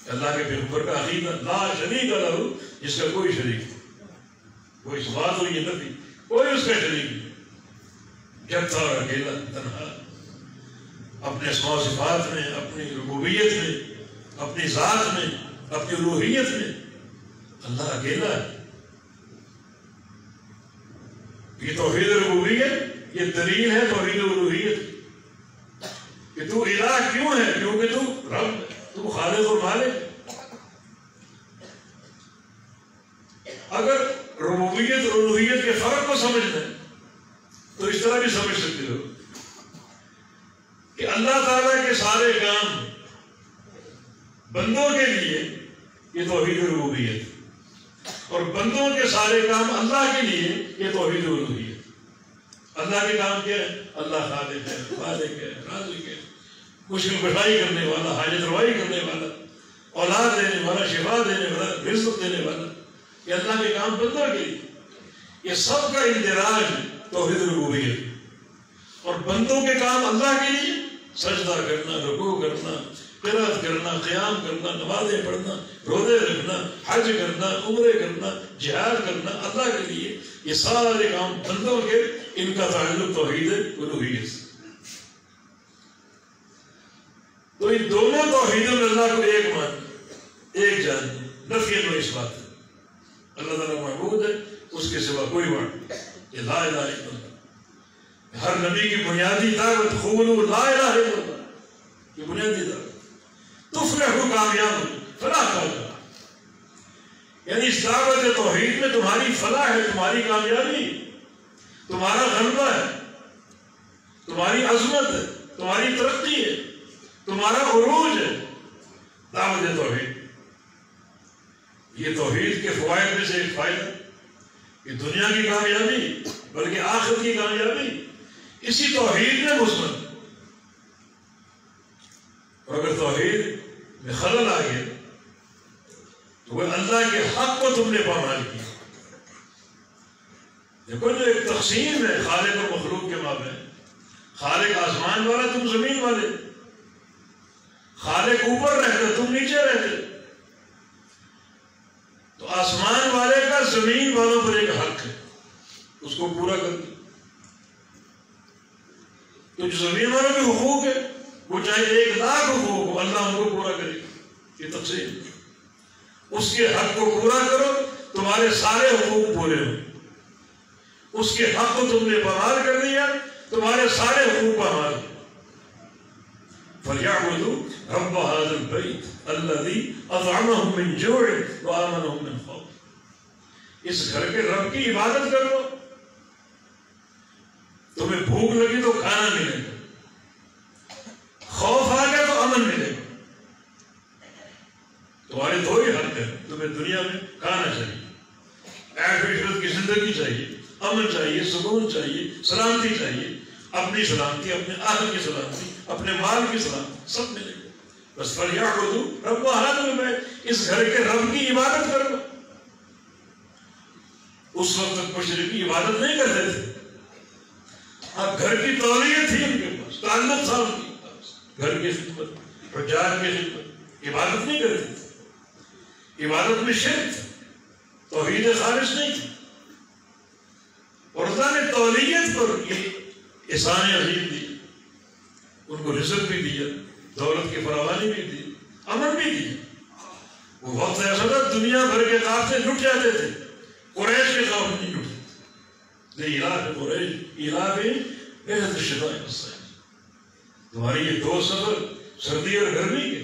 Speaker 1: اللہ کے پیغمبر کا عقیدہ لا شریک لہ، جس کا کوئی شریک نہیں، کوئی بات ہو یہ نبی، کوئی اس کا شریک نہیں، جب اور اکیلا تنہا، اپنے اسماء و صفات میں، اپنی ربوبیت میں، اپنی ذات میں، اپنی الوہیت میں اللہ اکیلا ہے. یہ توحید ربوبیت یہ دلیل ہے توحید الوہیت کہ تو الہ کیوں ہے؟ کیونکہ تو رب ہے، تو خالق اور مالک. اگر ربوبیت اور الوہیت کے فرق کو سمجھنا ہے تو اس طرح بھی سمجھ سکتے ہو کہ اللہ تعالیٰ کے سارے کام بندوں کے لیے یہ توحید ربوبیت، اور بندوں کے سارے کام اللہ کے لیے یہ توحید الوہیت. اللہ کے کام کیا ہے؟ اللہ خالق ہے، خالق ہے، رازق ہے، مشکل کشائی کرنے والا، حاجت روائی کرنے والا، اولاد دینے والا، شفا دینے والا، رزق دینے والا. یہ اللہ کے کام بندوں کے لیے، یہ سب کا اندراج توحید ربوبیت. اور بندوں کے کام اللہ کے لیے سجدہ کرنا، رکوع کرنا، قرات کرنا، قیام کرنا، نمازیں پڑھنا، روزے رکھنا، حج کرنا، عمرے کرنا، جہاد کرنا اللہ کے لیے. یہ سارے کام بندوں کے، ان کا تعلق توحید الوہیت سے. تو ان دونوں توحیدوں میں اللہ کو ایک ماننا، ایک جاننا، نفی و اثبات. اللہ تعالیٰ معبود ہے، اس کے سوا کوئی معبود نہیں. یہ لا الہ الا اللہ ہر نبی کی بنیادی دعوت، قولوا لا الہ الا اللہ، یہ بنیادی دعوت. تفلحوا، کامیاب ہو، فلاح پاؤ. یعنی اس دعوت توحید میں تمہاری فلاح ہے، تمہاری کامیابی، تمہارا غلبہ ہے، تمہاری عظمت ہے، تمہاری ترقی ہے، تمہارا عروج ہے. دعوت توحید، یہ توحید کے فوائد میں سے ایک فائدہ کہ دنیا کی کامیابی بلکہ آخرت کی کامیابی اسی توحید میں مثبت. اور اگر توحید میں خلل آ گیا تو وہ اللہ کے حق کو تم نے پامال کیا. دیکھو جو ایک تقسیم ہے خالق اور مخلوق کے مابین، خالق آسمان والا، تم زمین والے، خالق اوپر رہتے تم نیچے رہتے. تو آسمان والے کا زمین والوں پر ایک حق ہے، اس کو پورا کر دو. تو جو زمین والوں کے حقوق ہے وہ چاہے 1,00,000 حقوق ہو، اللہ ان کو پورا کرے گا. یہ تقسیم، اس کے حق کو پورا کرو تمہارے سارے حقوق پورے ہوں. اس کے حق کو تم نے پامال کر دیا, تمہارے سارے حقوق پامال. فَلْيَعْبُدُوا رَبَّ هَذَا الْبَيْتِ الَّذِي أَطْعَمَهُم مِّن جُوعٍ وَآمَنَهُم مِّن خَوْفٍ. اس گھر کے رب کی عبادت کر لو. تمہیں بھوک لگی تو کھانا ملے گا, خوف آ گیا تو امن ملے گا. تمہارے دو ہی حق ہیں. تمہیں دنیا میں کھانا چاہیے, عیش عشرت کی زندگی چاہیے, امن چاہیے, سکون چاہیے, سلامتی چاہیے, اپنی سلامتی, اپنے اہل کی سلامتی, اپنے مال کی سلامتی, سب ملے گا. بس فَلْيَعْبُدُوا رَبَّ هَذَا الْبَيْتِ, اس گھر کے رب کی عبادت کر لو. اس وقت تک مشرکی عبادت نہیں کرتے تھے. اب گھر کی تولیت تھی ان کے پاس, تعلق تھا ان کے پاس, گھر کی خدمت, حجاج کی خدمت, عبادت نہیں کرتے تھے. عبادت میں شرک تھا, توحید خالص نہیں تھی. اور اللہ نے تولیت پر یہ احسان عظیم دی, ان کو رزق بھی دیا, دولت کی فراوانی بھی دی, امن بھی دیا. وہ وقت ایسا تھا دنیا بھر کے قافلے لٹ جاتے تھے, قریش کے قافلے نہیں لٹتے. لإيلاف قریش إيلاف رحلة الشتاء والصيف. تمہاری یہ دو سفر, سردی اور گرمی کے,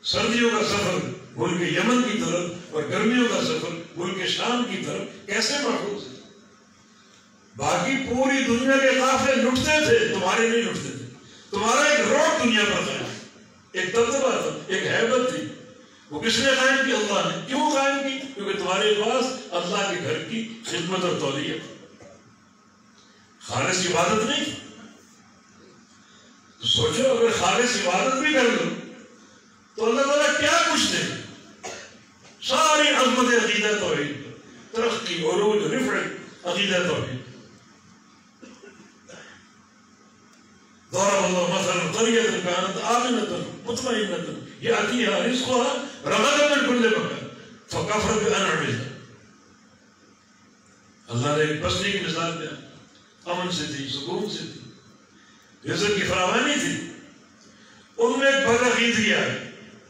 Speaker 1: سردیوں کا سفر ملک یمن کی طرف اور گرمیوں کا سفر ملک شام کی طرف کیسے محفوظ ہے؟ باقی پوری دنیا کے قافلے لٹتے تھے, تمہارے نہیں لٹتے تھے. تمہارا ایک روٹ دنیا پر تھا, ایک دبدبہ تھا, ایک ہیبت تھی. وہ کس نے قائم کی؟ اللہ نے. کیوں قائم کی؟ کیونکہ تمہارے پاس اللہ کے گھر کی خدمت اور تولیت, خالص عبادت نہیں. تو سوچو اگر خالص عبادت بھی کر لو تو اللہ تعالیٰ کیا کچھ دے. ساری عظمت عقیدہ توحید, ترقی, عروج, رفعت عقیدہ توحید. ضرب اللہ مثلا قرية كانت آمنة مطمئنة يأتيها رزقها رغدا من كل مكان فكفرت بأنعم الله. اللہ نے ایک بستی کی مثال دیا, امن سے تھی, سکون سے تھی, رزق کی فراوانی تھی. ان میں ایک بدعقیدگی آئی,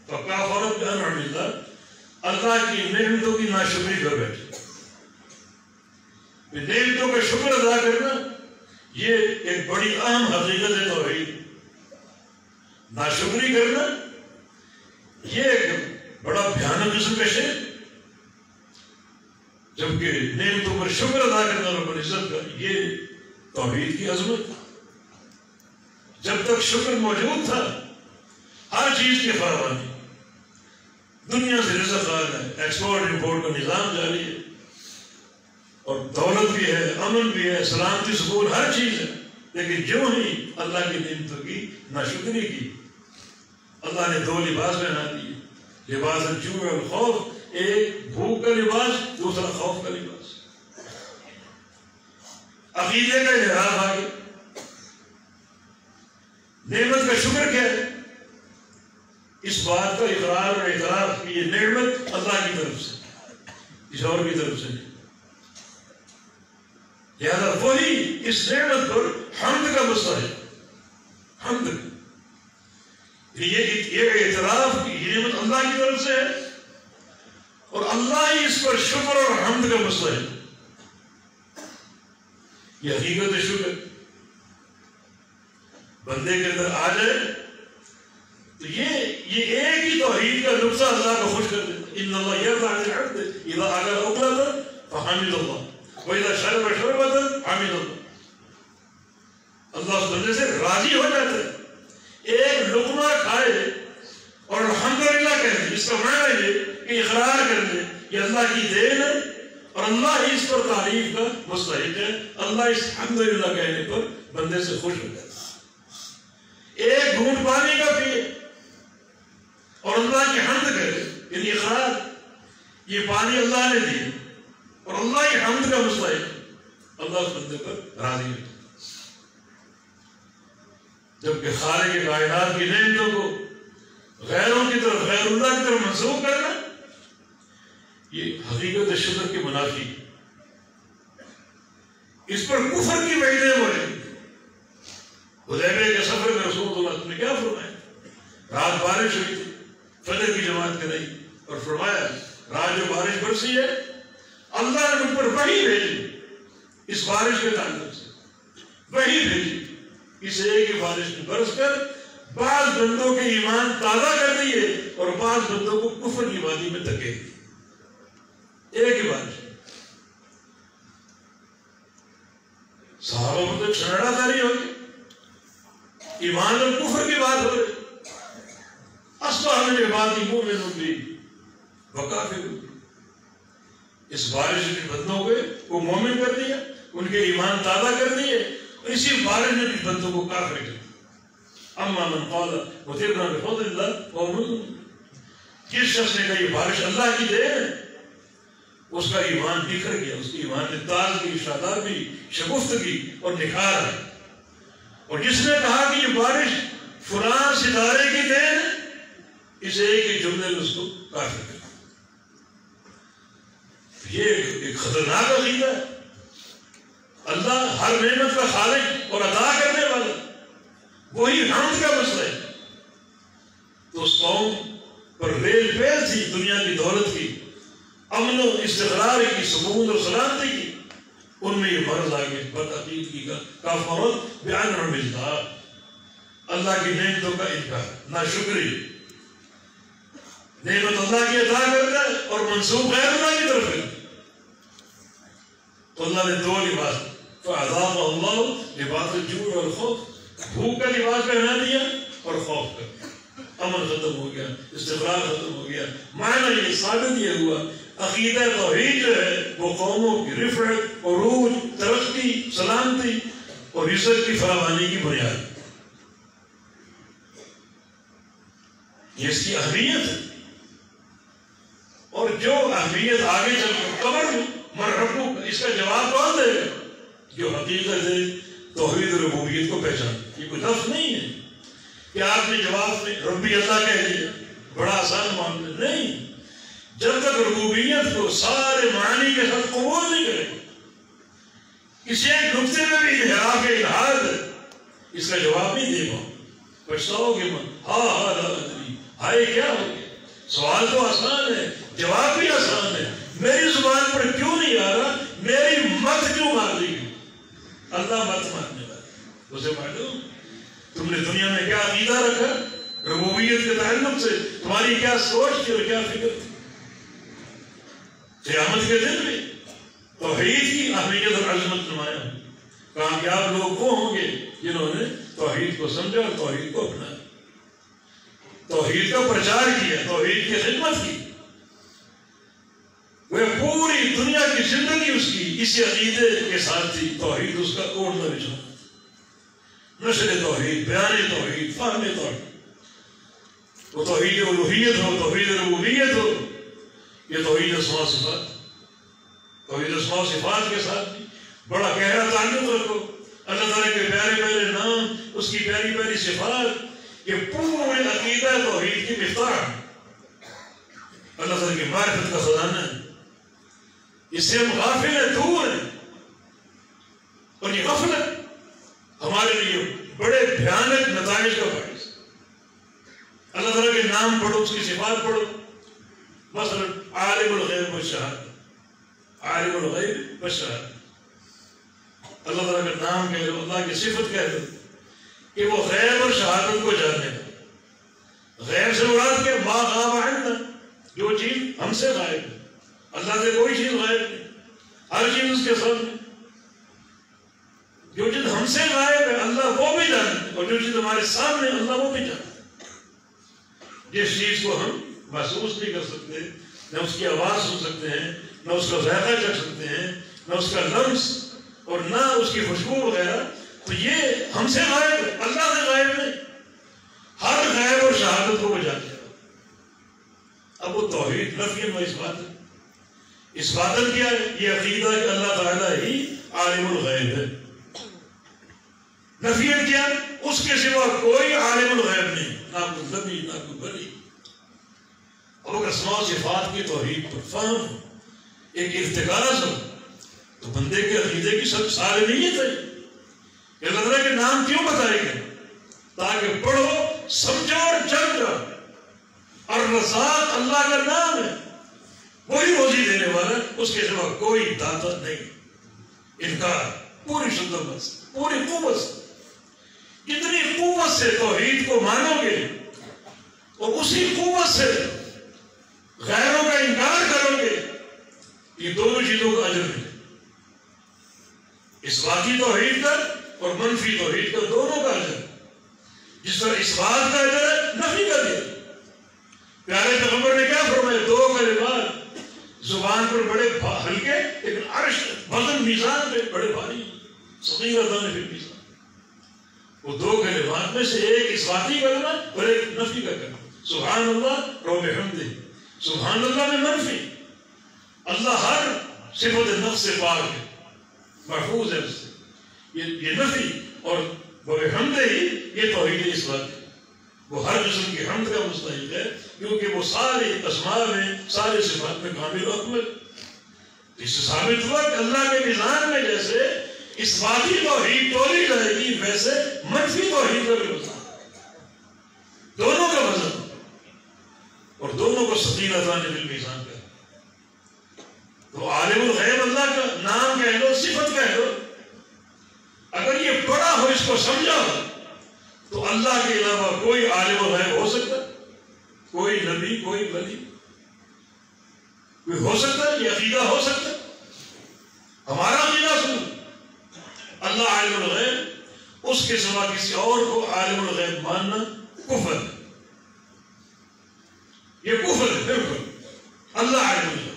Speaker 1: فکفرت بأنعم الله, اللہ کی نعمتوں کی ناشکری کر بیٹھے. نعمتوں کا شکر ادا کرنا یہ ایک بڑی اہم حقیقت ہے توحید. ناشکری کرنا یہ ایک بڑا بھیانک قسم کا شرک. جبکہ نعمتوں پر شکر ادا کرنا رب العزت کا یہ توحید کی عظمت. جب تک شکر موجود تھا ہر چیز کی فراوانی, دنیا سے رزق آ رہا ہے, ایکسپورٹ امپورٹ کا نظام جاری ہے, اور دولت بھی ہے, امن بھی ہے, سلامتی, سکون, ہر چیز ہے. لیکن جو ہی اللہ کی نعمتوں کی ناشکری کی, اللہ نے دو لباس پہنا دیے, لباس الجوع والخوف. ایک بھوک کا لباس, دوسرا خوف کا لباس. عقیدے کا اظہار آ گیا. نعمت کا شکر کیا ہے؟ اس بات کا اقرار اور اعتراف کہ یہ نعمت اللہ کی طرف سے, کسی اور کی طرف سے نہیں. لہذا وہی اس نعمت پر حمد کا مستحق, حمد یہ اعتراف کہ یہ نعمت اللہ کی طرف سے ہے, اور اللہ ہی اس پر شکر اور حمد کا مستحق. یہ حقیقت شکر بندے کے اندر آ جائے تو یہ ایک ہی توحید کا نقطہ اللہ کو خوش کر دیتا. ان اللہ یرضى عن العبد اذا اكل اكلة فحمد الله وَإِذَا شَرَبَ شَرْبَةً حَمِدَ اللَّهُ. اللہ اس بندے سے راضی ہو جاتا ہے. ایک لقمہ کھائے اور الحمدللہ کہہ دے, اس کا معنی یہ کہ اقرار کر دے یہ اللہ کی دین ہے اور اللہ ہی اس پر تعریف کا مستحق ہے. اللہ اس الحمدللہ کہنے پر بندے سے خوش ہو جاتا ہے. ایک گھونٹ پانی کا پیے اور اللہ کی حمد کرے, یعنی اقرار یہ پانی اللہ نے دیا اور اللہ ہی حمد کا مستحق ہے, اللہ اس بندے پر راضی ہے. جبکہ خالق کائنات کی نعمتوں کو غیروں کی طرف, غیر اللہ کی طرف منسوخ کرنا یہ حقیقت شکر کے منافی ہے. اس پر کفر کی وعیدیں موجود. حدیبیہ کے سفر میں رسول اللہ صلی اللہ علیہ وسلم نے کیا فرمایا؟ رات بارش ہوئی تھی, فجر کی جماعت کرائی اور فرمایا رات جو بارش برسی ہے اللہ نے مجھ پر وحی بھیجی اس بارش کے تعلق سے، وحی بھیجی، اس ایک ہی بارش میں برس کر بعض بندوں کے ایمان تازہ کر دیے اور بعض بندوں کو کفر کی وادی میں دھکیل دیے، ایک ہی بارش۔ صحابہ پر تو چھڑا داری ہو گئی، ایمان اور کفر کی بات ہو رہی۔ اصبح عبادی مومن بھی وکافر بھی، اس بارش کے بندوں کو مومن کر دیا، ان کے ایمان تازہ کر دیے، اور اسی بارش نے بھی بندوں کو کافر کر دیا۔ اما من قال وترنا بفضل اللہ فهو مؤمن، جس شخص نے کہا یہ بارش اللہ کی دین ہے، اس کا ایمان بکھر گیا، اس کی ایمان میں تازگی، شادابی، شگفتگی اور نکھار ہے۔ اور جس نے کہا کہ یہ بارش فلاں ستارے کی دین ہے، اس ایک ہی جملے میں اس کو کافر کر دیا۔ یہ ایک خطرناک عقیدہ ہے۔ اللہ ہر نعمت کا خالق اور عطا کرنے والا، وہی حمد کا مسئلہ ہے۔ تو اس قوم پر ریل پیل تھی دنیا کی دولت کی، امن و استقرار کی، سکون اور سلامتی کی، ان میں یہ مرض آ گیا، بدعقیدگی کا، کفرت بانعم اللہ، اللہ کی نعمتوں کا انکار، ناشکری، نعمت اللہ کی عطا کرتا ہے اور منسوب غیر اللہ کی طرف ہے۔ تو اللہ نے دو لباس، فَأَذَاقَ اللَّهُ لِبَاسَ الْجُوعِ وَالْخَوْفِ، بھوک کا لباس پہنا دیا اور خوف کا، امن ختم ہو گیا، استقرار ختم ہو گیا۔ معنی یہ ثابت یہ ہوا عقیدہ توحید جو ہے وہ قوموں کی رفعت، عروج، ترقی، سلامتی اور عزت کی فراوانی کی بنیاد، یہ اس کی اہمیت ہے۔ اور جو اہمیت آگے چل کر قبر میں مرحبو، اس کا جواب کون دے گا؟ جو حقیقت ہے توحید اور ربوبیت کو پہچان۔ یہ کوئی لفظ نہیں ہے کہ آپ نے جواب میں ربی اللہ کہہ دیا، بڑا آسان معاملہ نہیں۔ جب تک ربوبیت کو سارے معنی کے ساتھ قبول نہیں کرے، کسی ایک نقطے میں بھی انحراف کے الحاد ہے، اس کا جواب نہیں دے پاؤ، پچھتاؤ گے مت، لا ادری، ہائے کیا ہو گیا۔ سوال تو آسان ہے، جواب بھی آسان ہے، میری زبان پر کیوں نہیں آ رہا، میری مت کیوں مار دی گئی؟ اللہ مت مارنے والا، اسے معلوم تم نے دنیا میں کیا عقیدہ رکھا، ربوبیت کے تعلق سے تمہاری کیا سوچ تھی اور کیا فکر تھی۔ قیامت کے دن میں توحید کی اہمیت اور عظمت نمایاں ہے۔ کامیاب لوگ وہ ہوں گے جنہوں نے توحید کو سمجھا اور توحید کو اپنایا، توحید کا پرچار کیا، توحید کی خدمت کی۔ وہ پوری دنیا کی زندگی اس کی اسی عقیدے کے ساتھ تھی، توحید اس کا اوڑھنا بچھانا، نشر توحید، بیان توحید، فہم توحید، وہ توحید الوہیت ہو، توحید ربوبیت ہو، یہ توحید اسماء و صفات، توحید اسماء و صفات کے ساتھ بھی بڑا گہرا تعلق رکھو۔ اللہ تعالیٰ کے پیارے پیارے نام، اس کی پیاری پیاری صفات، یہ پورے عقیدہ توحید کی مفتاح ہے، اللہ تعالیٰ کی معرفت کا خزانہ ہے۔ اس سے ہم غافل ہیں، دور ہیں، اور یہ غفلت ہمارے لیے بڑے بھیانک نتائج کا باعث۔ اللہ تعالیٰ کے نام پڑھو، اس کی صفات پڑھو، مثلا عالم الغیب والشہادہ، عالم الغیب والشہادہ، اللہ تعالیٰ کا نام کہہ لو، اللہ کی صفت کہہ لو کہ وہ غیب اور شہادت کو جاننے والا۔ غیب سے مراد کہ ما غاب عنا، جو چیز ہم سے غائب ہے، اللہ سے کوئی چیز غائب نہیں، ہر چیز اس کے سامنے۔ جو چیز ہم سے غائب ہے اللہ وہ بھی جانتا ہے، اور جو چیز ہمارے سامنے اللہ وہ بھی جانتا ہے۔ جس چیز کو ہم محسوس نہیں کر سکتے، نہ اس کی آواز سن سکتے ہیں، نہ اس کا ذائقہ چکھ سکتے ہیں، نہ اس کا لمس اور نہ اس کی خوشبو وغیرہ، تو یہ ہم سے غائب ہے، اللہ سے غائب نہیں۔ ہر غیب اور شہادت کو وہ جانتے ہیں۔ اب وہ توحید نفی و اثبات ہے۔ اثبات کیا ہے؟ یہ عقیدہ کہ اللہ تعالیٰ ہی عالم الغیب ہے۔ نفیت کیا؟ اس کے سوا کوئی عالم الغیب نہیں، نہ کوئی نبی، نہ کوئی ولی۔ اب اگر اسماء و صفات کی توحید پر فہم ہو، ایک ارتکاز ہو، تو بندے کے عقیدے کی سب سالمیت ہے کہ اللہ تعالیٰ کے نام کیوں بتائے گئے؟ تاکہ پڑھو، سمجھو اور جل جاؤ۔ الرزاق اللہ کا نام ہے، وہی روزی دینے والا، اس کے سوا کوئی داتا نہیں. انکار پوری شدت سے، پوری قوت سے. کتنی قوت سے توحید کو مانو گے اور اسی قوت سے غیروں کا انکار کرو گے، یہ دونوں چیزوں کا اجر ہے. اس باتی توحید کا اور منفی توحید کا دونوں کا اجر. جس طرح اس بات کا اجر ہے، نفی کا دیا. پیارے پیغمبر نے کیا فرمایا؟ 2 کلمات زبان پر بڑے ہلکے لیکن عرش وزن میزان پہ بڑے بھاری. ثقیلتان فی المیزان. وہ 2 کلمات میں سے ایک اثباتی کلمہ اور ایک نفی کا کلمہ. سبحان اللہ و بحمدہ. سبحان اللہ میں منفی، اللہ ہر صفت نفس سے پاک ہے، محفوظ ہے اس سے. یہ نفی. اور بحمدہ ہی یہ توحید اثبات ہے. وہ ہر قسم کی حمد کا مستحق ہے کیونکہ وہ سارے اسماء میں، سارے صفات میں کامل و اکمل. اس سے ثابت ہوا کہ اللہ کے نظام میں جیسے اثباتی توحید تولی جائے گی، ویسے منفی توحید کا بھی وزن، دونوں کا وزن، اور دونوں کو ثقیلتان فی المیزان کا. تو عالم الغیب اللہ کا نام کہہ لو، صفت کہہ لو، اگر یہ پڑھا ہو، اس کو سمجھا ہو، تو اللہ کے علاوہ کوئی عالم الغیب ہو سکتا؟ کوئی نبی، کوئی ولی، کوئی ہو سکتا؟ یہ عقیدہ ہو سکتا؟ ہمارا عقیدہ سنو، اللہ عالم الغیب، اس کے سوا کسی اور کو عالم الغیب ماننا کفر ہے. یہ کفر ہے بالکل. اللہ عالم الغیب،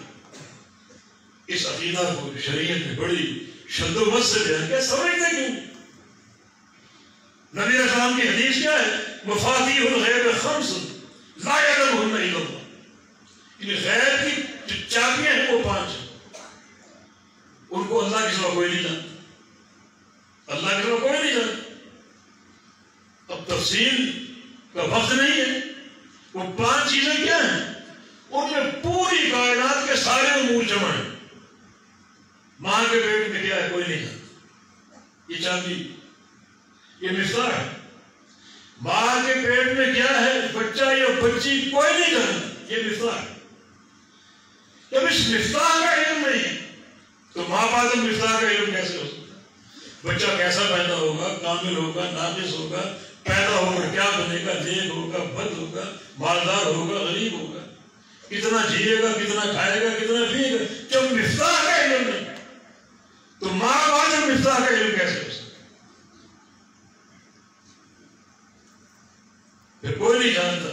Speaker 1: اس عقیدہ کو شریعت میں بڑی شد و بس سے بیان کیا. سمجھتے کیوں؟ نبی اسلام کی حدیث کیا ہے؟ مفاتیح الغیب 5 لا یعلمہن الا اللہ. یعنی غیب کی چابیاں ہیں وہ 5 ہیں، ان کو اللہ کے سوا کوئی نہیں جانتا. اللہ کے سوا کوئی نہیں جانتا. اب تفصیل کا وقت نہیں ہے. وہ 5 چیزیں کیا ہیں؟ ان میں پوری کائنات کے سارے امور جمع ہیں. ماں کے پیٹ میں کیا ہے؟ کوئی نہیں جانتا. یہ چابی، یہ مفتاح ہے. ماں کے پیٹ میں کیا ہے، بچہ یا بچی، کوئی نہیں جانتا. یہ مفتاح ہے. جب اس مفتاح کا علم نہیں ہے تو ماں باپ مفتاح کا علم کیسے ہو سکتا؟ بچہ کیسا پیدا ہوگا، کامل ہوگا، ناقص ہوگا، پیدا ہوگا کیا بنے گا، نیک ہوگا، بد ہوگا، مالدار ہوگا، غریب ہوگا، کتنا جیے گا، کتنا کھائے گا، کتنا پیے گا. جب مفتاح کا علم نہیں تو ماں باپ مفتاح کا علم کیسے ہو سکتا؟ پھر کوئی نہیں جانتا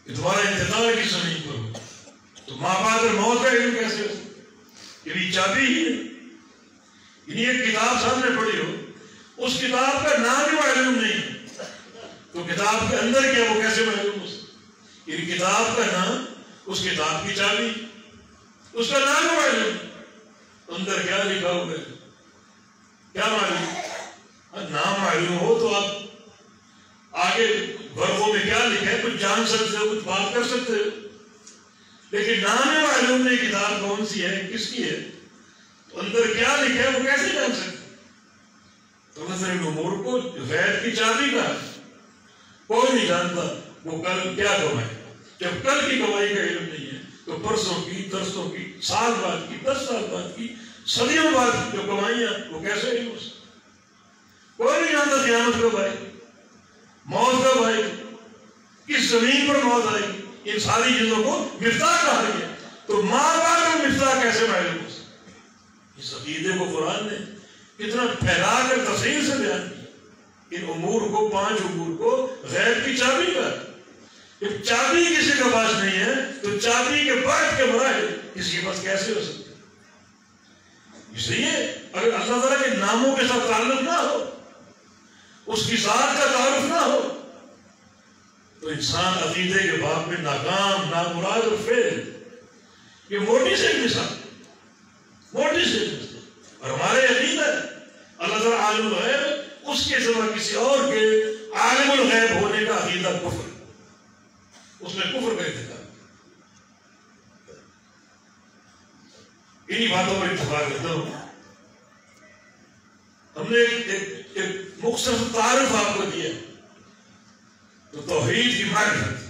Speaker 1: کہ تمہارا انتقال کی زمین پر ہو تو ماں باپ اور موت کا علم کیسے ہو سکتا؟ یہ بھی چابی ہی ہے. یعنی ایک کتاب سامنے پڑھی ہو، اس کتاب کا نام بھی معلوم نہیں تو کتاب کے اندر کیا وہ کیسے معلوم ہو سکتا؟ یعنی کتاب کا نام، اس کتاب کی چابی، اس کا نام بھی معلوم، اندر کیا لکھا ہوا ہے کیا معلوم؟ نام معلوم ہو تو آپ آگے ورقوں میں کیا لکھا ہے کچھ جان سکتے ہو، کچھ بات کر سکتے ہو. لیکن نام ہی معلوم نہیں کتاب کون سی ہے، کس کی ہے، تو اندر کیا لکھا ہے وہ کیسے جان سکتے؟ تو نظر الامور کو غیب کی چابی کا کوئی نہیں جانتا وہ کل کیا کمائے. جب کل کی کمائی کا علم نہیں ہے تو پرسوں کی، ترسوں کی، سال بعد کی، 10 سال بعد کی، صدیوں بعد کی جو کمائیاں وہ کیسے علم ہو سکتا؟ کوئی نہیں جانتا قیامت کب آئے گی، موت کب آئے گی، کس زمین پر موت آئے گی. ان ساری چیزوں کو مفتاح کہا گیا. تو ماں باپ کو مفتاح کیسے معلوم ہو سکتا؟ اس عقیدے کو قرآن نے کتنا پھیلا کر تفصیل سے بیان کیا. ان امور کو، 5 امور کو غیب کی چابی کا. جب چابی کسی کے پاس نہیں ہے تو چابی کے بعد کے مراحل کسی کے پاس کیسے ہو سکتے؟ اس لیے اگر اللہ تعالیٰ کے ناموں کے ساتھ تعلق نہ ہو، اس کی ذات کا تعارف نہ ہو، تو انسان عقیدے کے باب میں ناکام، نامراد اور فیل. یہ موٹی سے مثال، موٹی سے مثال. اور ہمارے عقیدہ اللہ تعالیٰ عالم الغیب، اس کے سوا کسی اور کے عالم الغیب ہونے کا عقیدہ کفر، اس میں کفر کا ارتکاب. انہی باتوں پر اتفاق کرتا ہوں. ہم نے ایک مختصر تعارف آپ کو دیا تو توحید کی معرفت.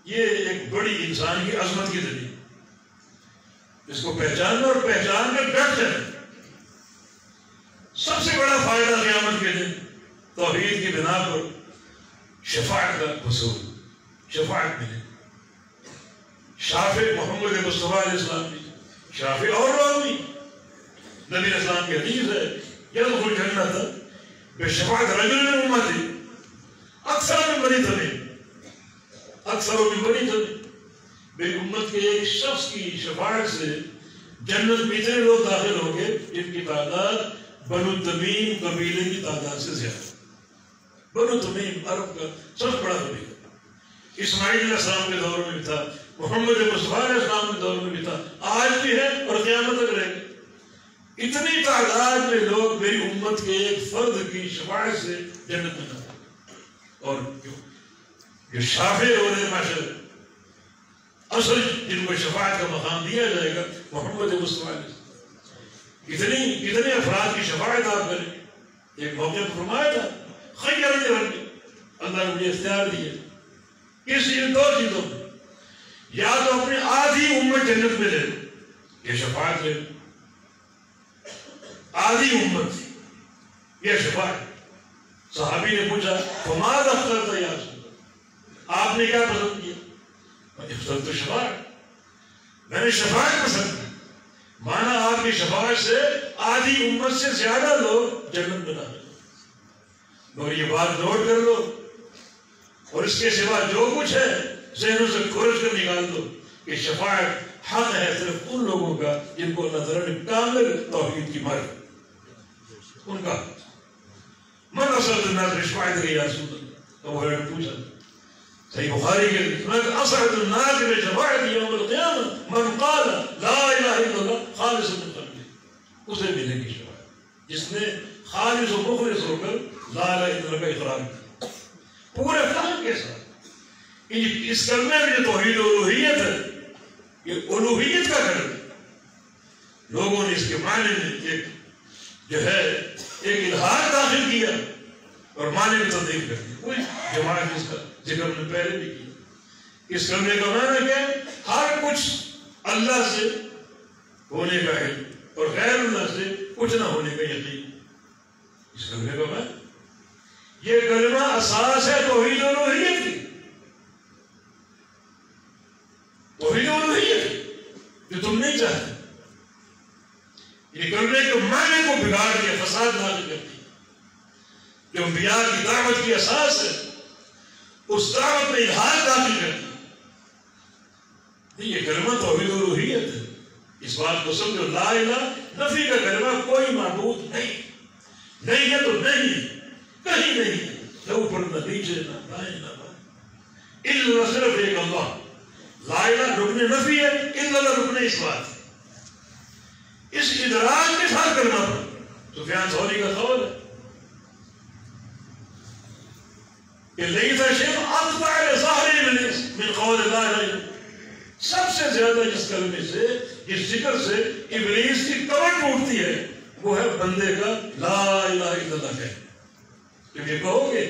Speaker 1: یہ ایک بڑی انسان کی عظمت کی دلیل، اس کو پہچاننا اور پہچان کر ڈٹ جائے۔ سب سے بڑا فائدہ قیامت کے دن توحید کی بنا پر شفاعت کا حصول، شفاعت ملے۔ شافع محمد مصطفیٰ علیہ السلام بھی، شافع اور لوگ بھی، نبی علیہ السلام کی حدیث ہے یدخل جنت بشفاعت رجل من امتی اکثر من بنی تمیم، اکثر من بنی تمیم، میری امت کے ایک شخص کی شفاعت سے جنت میں اتنے لوگ داخل ہوں گے جن کی تعداد بنو تمیم قبیلے کی تعداد سے زیادہ۔ بنو تمیم عرب کا سب سے بڑا قبیلہ، اسماعیل علیہ السلام کے دور میں بھی تھا، محمد مصطفیٰ علیہ السلام کے دور میں بھی تھا، آج بھی ہے اور قیامت تک رہے گا۔ اتنی تعداد میں لوگ میری امت کے ایک فرد کی شفاعت سے جنت میں جائیں۔ اور جو شافع ہو رہے معاشر اصل جن کو شفاعت کا مقام دیا جائے گا محمد مصطفیٰ علیہ السلام، کتنے افراد کی شفاعت آپ کریں۔ ایک موقع پر فرمایا تھا خیرنی ربی، اللہ نے مجھے اختیار دیا ان دو چیزوں میں، یا تو اپنی آدھی امت جنت میں لے لو، یہ شفاعت لے لو، آدھی امت یہ شفاعت۔ صحابی نے پوچھا فماذا اخترت یا رسول اللہ، آپ نے کیا پسند کیا؟ اخترت تو شفاعت، میں نے شفاعت پسند کی، مانا آپ کی شفاعت سے آدھی امت سے زیادہ لوگ جنت میں داخل۔ اور یہ بات نوٹ کر لو، اور اس کے سوا جو کچھ ہے ذہنوں سے کھولج کر نکال دو کہ شفاعت حق ہے صرف ان لوگوں کا جن کو اللہ تعالیٰ نے کامل توحید کی معرفت، ان کا۔ من اسعد الناس بشفاعتک یا رسول اللہ، ابو ہریرہ نے پوچھا، صحیح بخاری کے من اسعد الناس بشفاعتی یوم القیامہ من قال لا الہ الا اللہ خالصا من قلبہ، اسے ملے گی شفاعت جس نے خالص و مخلص ہو کر لا الہ الا اللہ کا اقرار کیا پورے فہم کے ساتھ۔ اس کلمے میں جو توحید الوہیت ہے، یہ الوہیت کا کلمہ، لوگوں نے اس کے معنی میں ایک جو ہے ایک الحاد داخل کیا اور معنی میں تبدیل کر دیا۔ کوئی جماعت اس کا ذکر ہم نے پہلے بھی کیا۔ اس کلمے کا معنی کیا ہے؟ ہر کچھ اللہ سے ہونے کا علم اور غیر اللہ سے کچھ نہ ہونے کا یقین، اس کلمے کا معنی۔ یہ کلمہ اساس ہے توحید الوہیت کی، توحید الوہیت جو تم نہیں چاہتے۔ یہ کلمے کے معنی کو بگاڑ دیا، فساد نازل کر دیا۔ جو انبیاء کی دعوت کی اساس ہے اس دعوت میں الحاد داخل کر دیا۔ یہ کلمہ توحید الوہیت ہے، اس بات کو سمجھو، لا الہ نفی کا کلمہ، کوئی معبود نہیں، نہیں ہے تو نہیں، کہیں نہیں، نہ اوپر نہ نیچے نہ دائیں نہ بائیں، الا صرف ایک اللہ۔ لا الہ رکن نفی ہے، الا اللہ رکن اثبات ہے۔ اس ادراک کے ساتھ کلمہ پڑھ، سفیان ثوری کا قول ہے کہ لیس شیء اقطع لظاہر ابلیس من قول لا الہ الا اللہ، سب سے زیادہ جس کلمے سے، جس ذکر سے ابلیس کی کمر ٹوٹتی ہے وہ ہے بندے کا لا الہ الا اللہ کہے۔ جب یہ کہو گے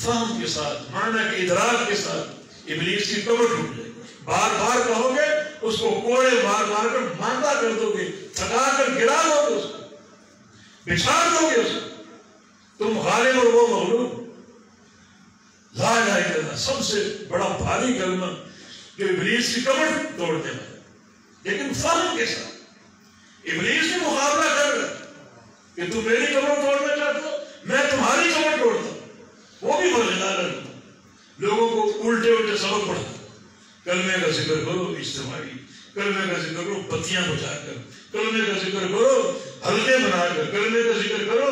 Speaker 1: فہم کے ساتھ، معنی کے ادراک کے ساتھ، ابلیس کی کمر ٹوٹ جائے گی۔ بار بار کہو گے اس کو کوڑے مار مار کر ماندہ کر دو گے، تھکا کر گرا دو گے، اس کو بچھاڑ دو گے، اس کو تم غالب اور وہ مغلوب۔ لا الہ الا اللہ سب سے بڑا بھاری کلمہ جو ابلیس کی کمر توڑنے والا، لیکن فہم کے ساتھ۔ ابلیس سے مقابلہ کر رہا کہ تم میری کمر توڑنا چاہتے ہو، میں تمہاری کمر توڑتا ہوں، وہ بھی مزیدار ہے۔ لوگوں کو الٹے الٹے سبق پڑھتا، کلمے کا ذکر کرو اجتماعی، کلمے کا ذکر کرو پتیاں بچا کر، کلمے کا ذکر کرو حلقے بنا کر، کلمے کا ذکر کرو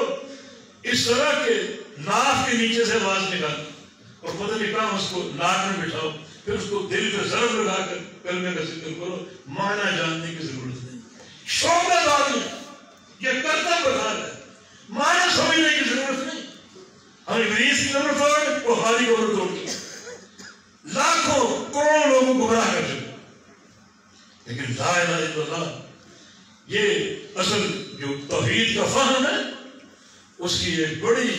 Speaker 1: اس طرح کے ناف کے نیچے سے آواز نکال اور پتہ نہیں کہاں اس کو ناک میں بٹھاؤ، پھر اس کو دل پہ ضرب لگا کر کلمے کا ذکر کرو۔ معنی جاننے کی ضرورت نہیں، شعبہ داری یہ کرتا بتا ہے، معنی سمجھنے کی ضرورت نہیں۔ ہم ابلیس کی کمر توڑ، وہ خالی کمر توڑ کے لاکھوں کروڑوں لوگوں کو گمراہ کر چکے۔ لیکن لا الہ الا اللہ یہ اصل جو توحید کا فہم ہے اس کی ایک بڑی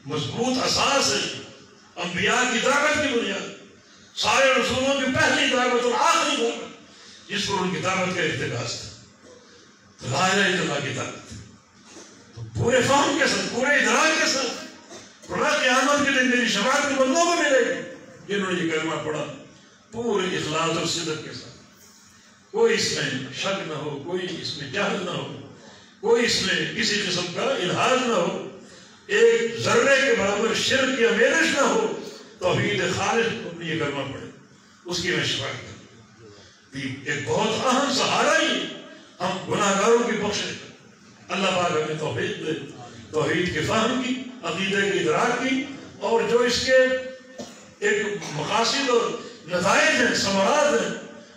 Speaker 1: مضبوط اساس ہے، انبیاء کی دعوت کی بنیاد۔ سارے رسولوں کی پہلی دعوت اور آخری دعوت جس پر ان کی دعوت کا ارتکاز تھا تو لا الہ الا اللہ کی دعوت، تو پورے فہم کے ساتھ، پورے ادراک کے ساتھ پورا قیامت کے دن میری شفاعت کے بندوں کو ملے گی جنہوں نے یہ کلمہ پڑھا پورے اخلاص اور صدق کے ساتھ، کوئی اس میں شک نہ ہو، کوئی اس میں جہل نہ ہو، کوئی اس میں کسی قسم کا الحاظ نہ ہو، ایک ذرے کے برابر شرک یا میرش نہ ہو، توحید خالص کو یہ کلمہ پڑھے، اس کی میں شفاعت کروں۔ ایک بہت اہم سہارا ہی ہم گناہگاروں کی بخشش کریں۔ اللہ پاک ہمیں توحید دے، توحید کے فہم کی، عقیدے کی ادراک کی، اور جو اس کے ایک مقاصد اور نتائج ہیں، ثمرات ہیں،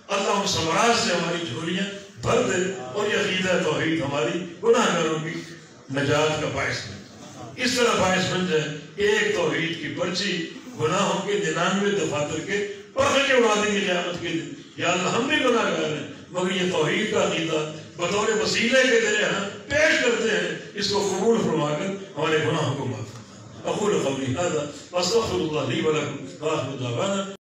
Speaker 1: اللہ ان ثمرات سے ہماری جھولیاں بھر دے، اور یہ عقیدہ توحید ہماری گناہگاروں کی نجات کا باعث بنے، اس طرح باعث بن جائے کہ ایک توحید کی پرچی گناہوں کے 99 دفاتر کے پکڑ کے اڑا دیں گے قیامت کے دن۔ یا اللہ ہم بھی گناہگار ہیں، مگر یہ توحید کا عقیدہ بطور وسیلے کے تیرے ہاں پیش کرتے ہیں، اس کو قبول فرما کر ہمارے گناہوں کو معاف فرما۔ اقول قولی ھذا واستغفر اللہ لی ولکم وآخر دعوانا